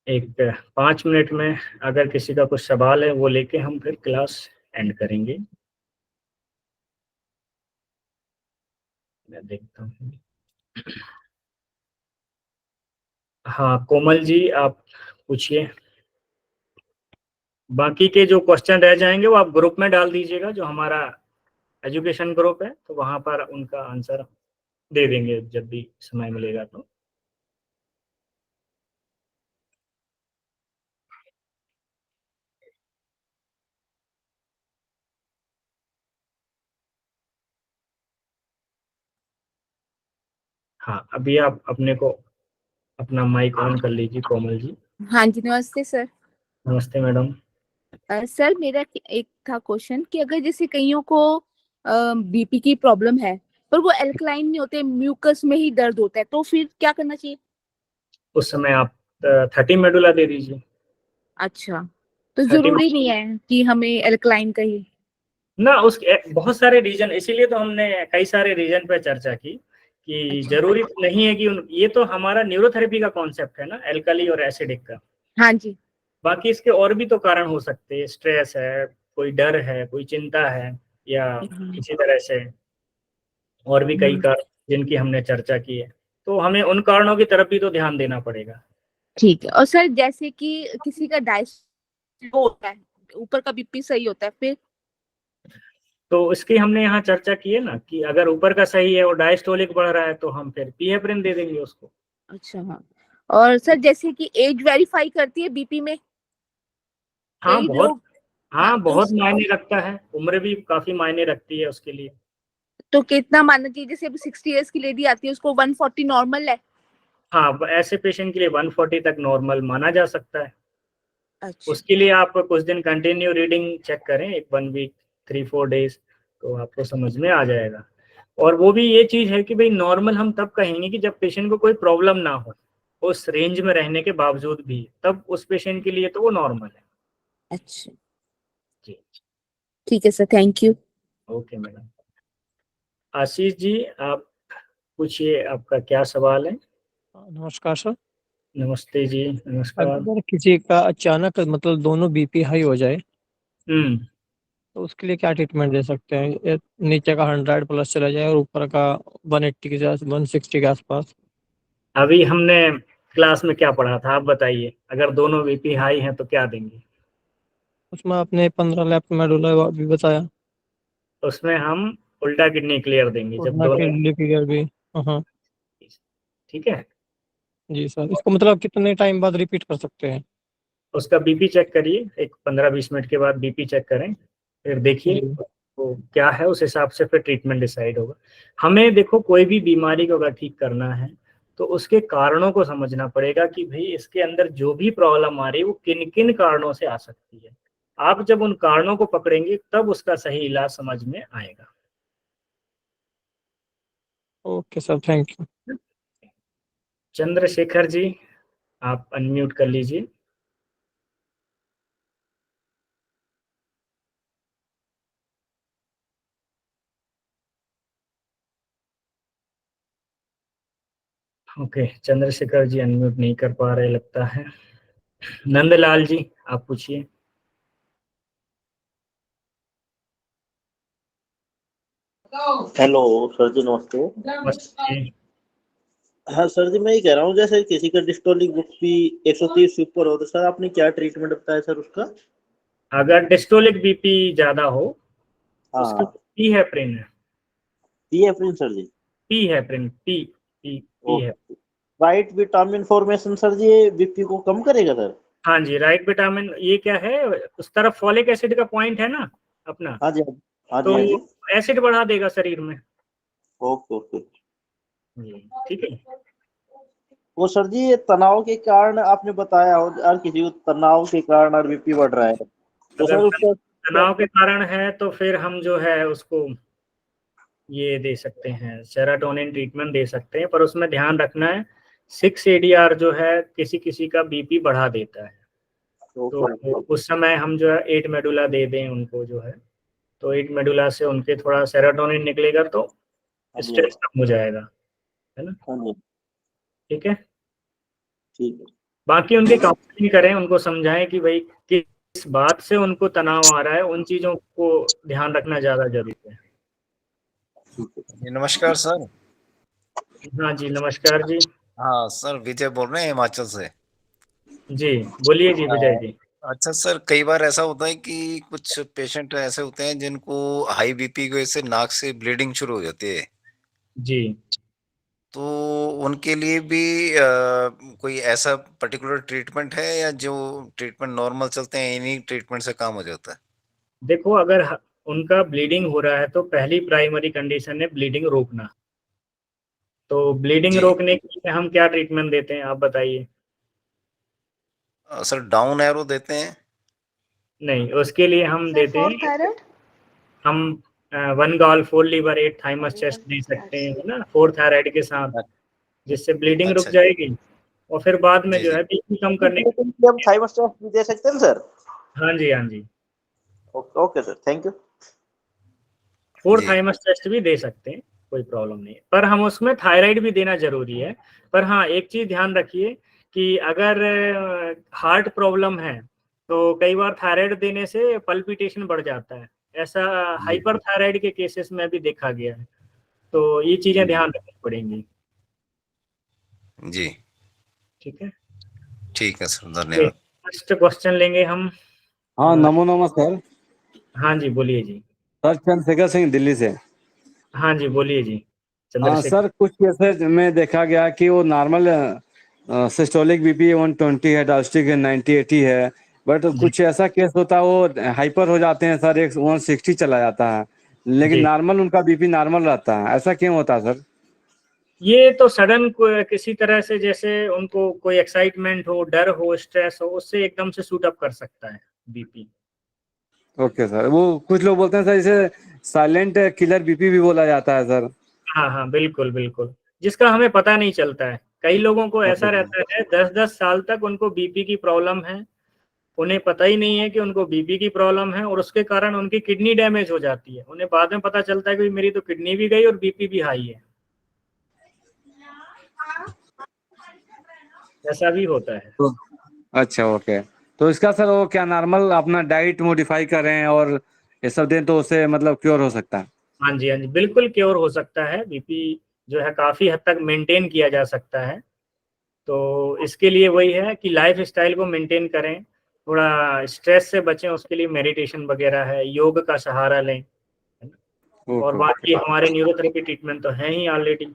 एक 5 मिनट में अगर किसी का कुछ सवाल है वो लेके हम फिर क्लास एंड करेंगे। मैं देखता हूँ। हाँ कोमल जी आप पूछिए। बाकी के जो क्वेश्चन रह जाएंगे वो आप ग्रुप में डाल दीजिएगा, जो हमारा एजुकेशन ग्रुप है, तो वहाँ पर उनका आंसर दे देंगे जब भी समय मिलेगा तो। हाँ अभी आप अपने को अपना माइक ऑन कर लीजिए कोमल जी। हाँ जी, नमस्ते सर। नमस्ते मैडम। सर मेरा एक था क्वेश्चन कि अगर जैसे कईयों को बीपी की प्रॉब्लम है पर वो एल्कलाइन नहीं होते, म्यूकस में ही दर्द होता है, तो फिर क्या करना चाहिए? उस समय आप 30 मेडुला दे दीजिए। अच्छा, तो 30 जरूरी नहीं है कि हमें एल्कलाइन का ही? ना, उस बहुत सारे रीजन, इसीलिए तो हमने कई सारे रीजन पे चर्चा की कि अच्छा। जरूरी नहीं है कि ये तो हमारा न्यूरोथेरेपी का कॉन्सेप्ट है ना, एल्कली और एसिडिक का। हाँ जी। बाकी इसके और भी तो कारण हो सकते हैं, स्ट्रेस है, कोई डर है, कोई चिंता है, या किसी तरह से और भी कई कारण जिनकी हमने चर्चा की है, तो हमें उन कारणों की तरफ भी तो ध्यान देना पड़ेगा। ठीक है। और सर जैसे कि किसी का डायबिटीज होता है, ऊपर का बीपी सही होता है, फिर? तो इसकी हमने यहाँ चर्चा की है ना कि अगर ऊपर का सही है और डायस्टोलिक बढ़ रहा है तो हम फिर पीहेपरिन दे देंगे उसको। अच्छा हाँ। और सर जैसे कि एज वेरीफाई करती है बीपी में? हाँ कई बहुत, लोग। हाँ हाँ तो बहुत मायने रखता है, उम्र भी काफी मायने रखती है उसके लिए। तो कितना मानना चाहिए? जैसे अभी 60 इयर्स की लेडी आती है, उसको 140 नॉर्मल है? हाँ ऐसे पेशेंट के लिए 140 तक नॉर्मल माना जा सकता है। अच्छा। उसके लिए आप कुछ दिन कंटिन्यू रीडिंग चेक करें, एक 1 वीक 3-4 डेज, तो आपको समझ में आ जाएगा। और वो भी ये चीज है कि भाई नॉर्मल हम तब कहेंगे कि जब पेशेंट को कोई प्रॉब्लम ना हो, उस रेंज में रहने के बावजूद भी, तब उस पेशेंट के लिए तो वो नॉर्मल है। अच्छा, जी। ठीक है sir, thank you. Okay madam. Ashish ji आप पूछिए, आपका क्या सवाल है। नमस्कार सर। नमस्ते जी, नमस्कार। अगर किसी का अचानक मतलब दोनों बीपी हाई हो जाए हम्म। तो उसके लिए क्या ट्रीटमेंट दे सकते हैं? नीचे का 100 प्लस चला जाए और ऊपर का 180 के आस 160 के आसपास। अभी हमने क्लास में क्या पढ़ा था आप बताइए, अगर दोनों बीपी हाई हैं तो क्या देंगे? उसमें आपने 15 लैप मेडुला भी बताया, उसमें हम उल्टा किडनी क्लियर देंगे जब उतना दोनों। किडनी क्लियर भी। हाँ ठीक है, जी सर, इसको मतलब कितने टाइम बाद रिपीट कर सकते हैं? उसका बीपी चेक करिए, एक 15-20 मिनट के बाद बीपी चेक करें, फिर देखिए जी। तो क्या है, उस हिसाब से फिर ट्रीटमेंट डिसाइड होगा। हमें देखो कोई भी बीमारी को अगर ठीक करना है तो उसके कारणों को समझना पड़ेगा कि भाई इसके अंदर जो भी प्रॉब्लम आ रही है वो किन किन कारणों से आ सकती है। आप जब उन कारणों को पकड़ेंगे तब उसका सही इलाज समझ में आएगा। Okay sir, thank you. Chandrashekhar ji, आप अनम्यूट कर लीजिए। ओके, चंद्रशेखर जी अनम्यूट नहीं कर पा रहे लगता है। नंदलाल जी, आप पूछिए। हेलो सर जी, नमस्ते। नमस्ते। हाँ सर जी, मैं ये कह रहा हूँ जैसे किसी का डिस्टोलिक बुक भी 130 से ऊपर हो तो सर आपने क्या ट्रीटमेंट बताया सर उसका? अगर डिस्टोलिक बीपी ज्यादा हो उसका हाँ, पी है प्रिन, पीएफिन सर जी। पी है प्रिन, पी पी पी है। Okay. Right vitamin formation sir जी, ये बीपी को कम करेगा सर? हाँ जी, राइट विटामिन, ये क्या है, उस तरफ फॉलिक एसिड का पॉइंट है ना अपना, हाँ जी, हाँ जी, तो हाँ जी। एसिड बढ़ा देगा शरीर में। Okay okay. ठीक है। वो सर जी, ये तनाव के कारण आपने बताया हो, यार किसी को तनाव के कारण और बीपी बढ़ रहा है तो अगर सर उसका तनाव के कारण है तो फिर हम जो है उसको ये दे सकते हैं, सेराटोनिन ट्रीटमेंट दे सकते हैं, पर उसमें ध्यान रखना है 6 ADR जो है किसी किसी का बीपी बढ़ा देता है। ओके तो ओके। उस समय हम जो है 8 मेडुला दे दें उनको जो है, तो 8 मेडुला से उनके थोड़ा सेरोटोनिन निकलेगा तो हाँ जी, हाँ स्ट्रेस कम हो जाएगा, है ना। जी, ठीक है। ठीक है। बाकी उनकी काउंसलिंग करें, उनको समझाएं कि भाई किस बात से उनको तनाव आ रहा है, उन चीजों को ध्यान रखना ज्यादा जरूरी है। जी, नमस्कार सर। हाँ जी, नमस्कार जी। हाँ सर, विजय बोल रहे हैं हिमाचल से। जी बोलिए जी विजय जी। अच्छा सर, कई बार ऐसा होता है कि कुछ पेशेंट ऐसे होते हैं जिनको हाई बीपी की वजह से नाक से ब्लीडिंग शुरू हो जाती है, जी तो उनके लिए भी कोई ऐसा पर्टिकुलर ट्रीटमेंट है या जो ट्रीटमेंट नॉर्मल चलते हैं इन्हीं ट्रीटमेंट से काम हो जाता है? देखो, अगर उनका ब्लीडिंग हो रहा है तो पहली प्राइमरी कंडीशन है ब्लीडिंग रोकना। तो ब्लीडिंग जी। रोकने के लिए हम क्या ट्रीटमेंट देते हैं आप बताइए? सर डाउन एरो देते हैं। नहीं, उसके लिए हम सर देते फॉर हैं, थायराइड हम 1 गॉल 4 लीवर 8 थाइमस चेस्ट दे सकते हैं, है ना, 4 थायराइड के साथ, जिससे ब्लीडिंग रुक अच्छा जी। जाएगी। और फिर बाद में जी जो जी। है बीपी कम करने के। हम थाइमस टेस्ट भी दे सकते हैं सर? हाँ जी, हाँ जी, ओके सर, थैंक यू। फोर जी थाइमस टेस्ट भी दे सकते हैं, कोई प्रॉब्लम नहीं है, पर हम उसमें थायराइड भी देना जरूरी है। पर हाँ, एक चीज ध्यान रखिए कि अगर हार्ट प्रॉब्लम है तो कई बार थायराइड देने से पल्पिटेशन बढ़ जाता है, ऐसा जी हाइपर थायराइड के केसेस में भी देखा गया है। तो ये चीजें जी। ध्यान रखनी पड़ेंगी। जी ठीक है। ठीक है सर, धन्यवाद। नेक्स्ट क्वेश्चन लेंगे हम। हाँ, अ, नमो नमः सर। हाँ जी बोलिए जी। सर चंद्रशेखर सिंह दिल्ली से। हाँ जी बोलिए जी, हाँ चंद्रशेखर। सर, कुछ केसेस में देखा गया कि वो नॉर्मल सिस्टोलिक बीपी 120 है, डायस्टिक है 90-80 है, बट जी कुछ ऐसा केस होता है वो हाइपर हो जाते हैं सर, एक 160 चला जाता है, लेकिन जी, नॉर्मल उनका बीपी नॉर्मल रहता है, ऐसा क्यों होता है सर? ये तो सडन किसी तरह से, जैसे उनको कोई एक्साइटमेंट हो, डर हो, स्ट्रेस हो, उससे एकदम से सूट अप कर सकता है बीपी। ओके सर, वो कुछ लोग बोलते हैं सर इसे साइलेंट किलर बीपी भी बोला जाता है सर। हाँ हाँ, बिल्कुल बिल्कुल, जिसका हमें पता नहीं चलता है। कई लोगों को ऐसा ओके सर। रहता है 10-10 साल तक उनको बीपी की प्रॉब्लम है, उन्हें पता ही नहीं है कि उनको बीपी की प्रॉब्लम है, और उसके कारण उनकी किडनी डैमेज हो जाती है। उन्हें बाद में पता चलता है कि मेरी तो किडनी भी गई और बीपी भी हाई है। ऐसा भी होता है। तो अच्छा, ओके। तो इसका सर वो क्या नॉर्मल अपना डाइट मॉडिफाई करें और ये सब दें तो उससे मतलब क्योर हो सकता है? हाँ जी, हाँ जी, बिल्कुल क्योर हो सकता है। बीपी जो है काफी हद तक मेंटेन किया जा सकता है। तो इसके लिए वही है कि लाइफ स्टाइल को मेंटेन करें, थोड़ा स्ट्रेस से बचें, उसके लिए मेडिटेशन वगैरह है, योग का सहारा लें। और ओके बाकी हमारे न्यूरोथेरेपी ट्रीटमेंट तो है ही ऑलरेडी।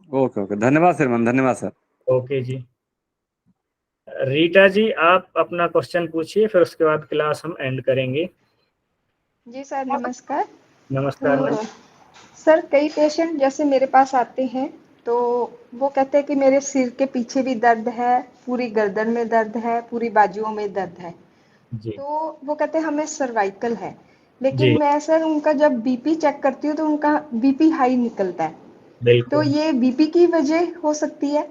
ओके ओके, धन्यवाद श्रीमान, धन्यवाद सर। ओके जी। रीटा जी, आप अपना क्वेश्चन पूछिए, फिर उसके बाद क्लास हम एंड करेंगे। जी सर, नमस्कार। नमस्कार तो मैम। सर, कई पेशेंट जैसे मेरे पास आते हैं तो वो कहते हैं कि मेरे सिर के पीछे भी दर्द है, पूरी गर्दन में दर्द है, पूरी बाजुओं में दर्द है। जी तो वो कहते हैं हमें सर्वाइकल है, लेकिन जी मैं सर उनका जब बीपी चेक करती हूँ तो उनका बीपी हाई निकलता है। तो बिल्कुल ये बीपी की वजह हो सकती है,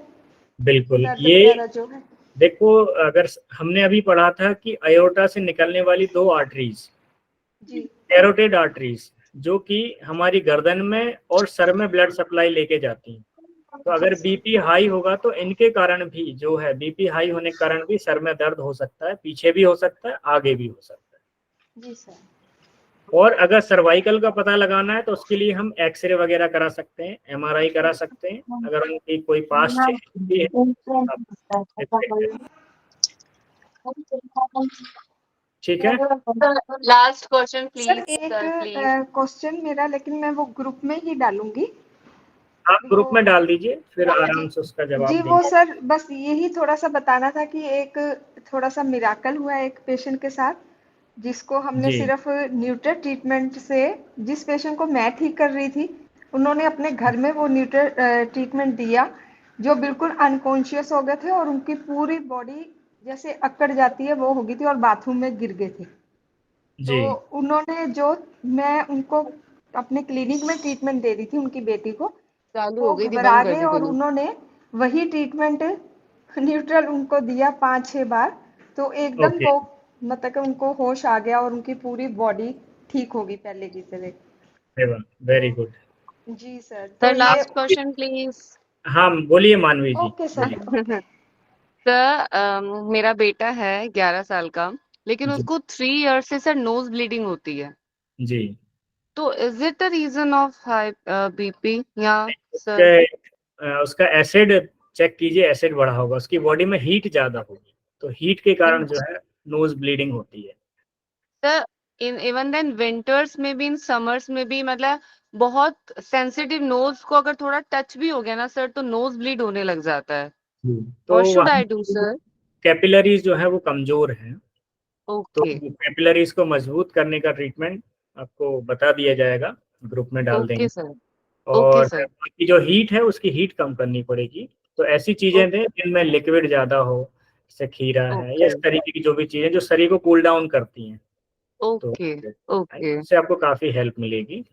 बिल्कुल। दर्द ये वगैरह जो है? देखो, अगर हमने अभी पढ़ा था कि अयोर्टा से निकलने वाली 2 आर्टरीज, जी कैरोटिड आर्टरीज, जो कि हमारी गर्दन में और सर में ब्लड सप्लाई लेके जाती हैं। तो जी अगर सर। बीपी हाई होगा तो इनके कारण भी जो है, बीपी हाई होने के कारण भी सर में दर्द हो सकता है, पीछे भी हो सकता है, आगे भी हो सकता है। जी सर। और अगर सर्वाइकल का पता लगाना है तो उसके लिए हम एक्सरे वगैरह करा सकते हैं, एमआरआई करा सकते हैं। अगर उनकी कोई पास्ट हिस्ट्री है आप एक्सरे करें। ठीक है। लास्ट क्वेश्चन सर, प्लीज एक सर, प्लीज। क्वेश्चन मेरा, लेकिन मैं वो ग्रुप में ही डालूंगी। आप ग्रुप वो में डाल दीजिए, फिर जी आराम से उसका जी, जवाब वो देंगे। सर बस यही थोड़ा सा बताना था कि एक थोड़ा सा मिराकल हुआ एक पेशेंट के साथ, जिसको हमने जी सिर्फ न्यूट्रल ट्रीटमेंट से, जिस पेशेंट को मैं ठीक कर रही थी, उन्होंने अपने घर में वो न्यूट्रल ट्रीटमेंट दिया, जो बिल्कुल अनकॉन्शियस हो गए थे और उनकी पूरी बॉडी जैसे अकड़ जाती है वो हो गई थी और बाथरूम में गिर गए थे। जी। तो उन्होंने जो, मैं उनको अपने क्लिनिक में ट्रीटमेंट दे रही थी उनकी बेटी को, चालू वो हो गई थी, घबरा बंद कर गए दी और तूने। उन्होंने वही ट्रीटमेंट न्यूट्रल उनको दिया 5-6 बार। तो एकदम ओके। वो, मतलब कि उनको होश आ गया और उनकी पूरी बॉडी ठीक हो गई पहले की तरह। वेरी तो गुड। जी सर, तो सर ये लास्ट क्वेश्चन प्लीज। हाँ बोलिए मानवी जी, ओके सर। बोलिए। सर मेरा बेटा है 11 साल का, लेकिन जी उसको 3 ईयर से सर नोज ब्लीडिंग होती है। जी। तो is it the reason of high BP या सर? उसका एसिड चेक कीजिए, एसिड बढ़ा होगा, उसकी बॉडी में हीट ज्यादा होगी, तो हीट के कारण जो है नोज ब्लीडिंग होती है। Sir in even then winters में भी, इन समर्स में भी, मतलब बहुत सेंसिटिव, नोज को अगर थोड़ा टच भी हो गया ना सर तो नोज ब्लीड होने लग जाता है। तो व्हाट शुड वहाँ आई डू सर? कैपिलरीज जो है वो कमजोर हैं, तो ओके कैपिलरीज को मजबूत करने का ट्रीटमेंट आपको बता दिया जाएगा, ग्रुप में डाल ओके देंगे। सर। ओके और सर। बाकी जो हीट है उसकी हीट कम करनी पड़ेगी। तो ऐसी चीजें दें जिनमें लिक्विड ज्यादा हो, जैसे खीरा है या ओके इस तरीके की जो भी चीजें जो शरीर को कूल डाउन करती हैं, तो ओके ओके इससे आपको काफी हेल्प मिलेगी।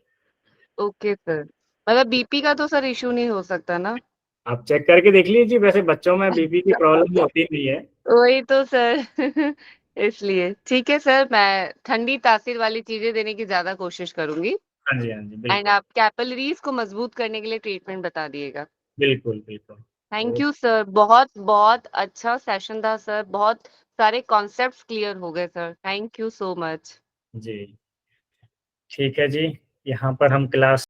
Okay sir. मतलब बीपी का तो सर इशू नहीं हो सकता ना? आप चेक करके देख लीजिए, वैसे बच्चों में बीपी की प्रॉब्लम होती नहीं है। वही तो सर। इसलिए ठीक है सर, मैं ठंडी तासीर वाली चीजें देने की ज्यादा कोशिश करूंगी। हाँ जी, हाँ जी, एंड बिल्कुल आप कैपिलरीज को मजबूत करने के लिए ट्रीटमेंट बता दिएगा। बिल्कुल बिल्कुल। थैंक तो यू सर, बहुत बहुत अच्छा सेशन था सर, बहुत सारे कॉन्सेप्ट्स क्लियर हो गए sir, thank you so much. जी ठीक है जी, यहाँ पर हम क्लास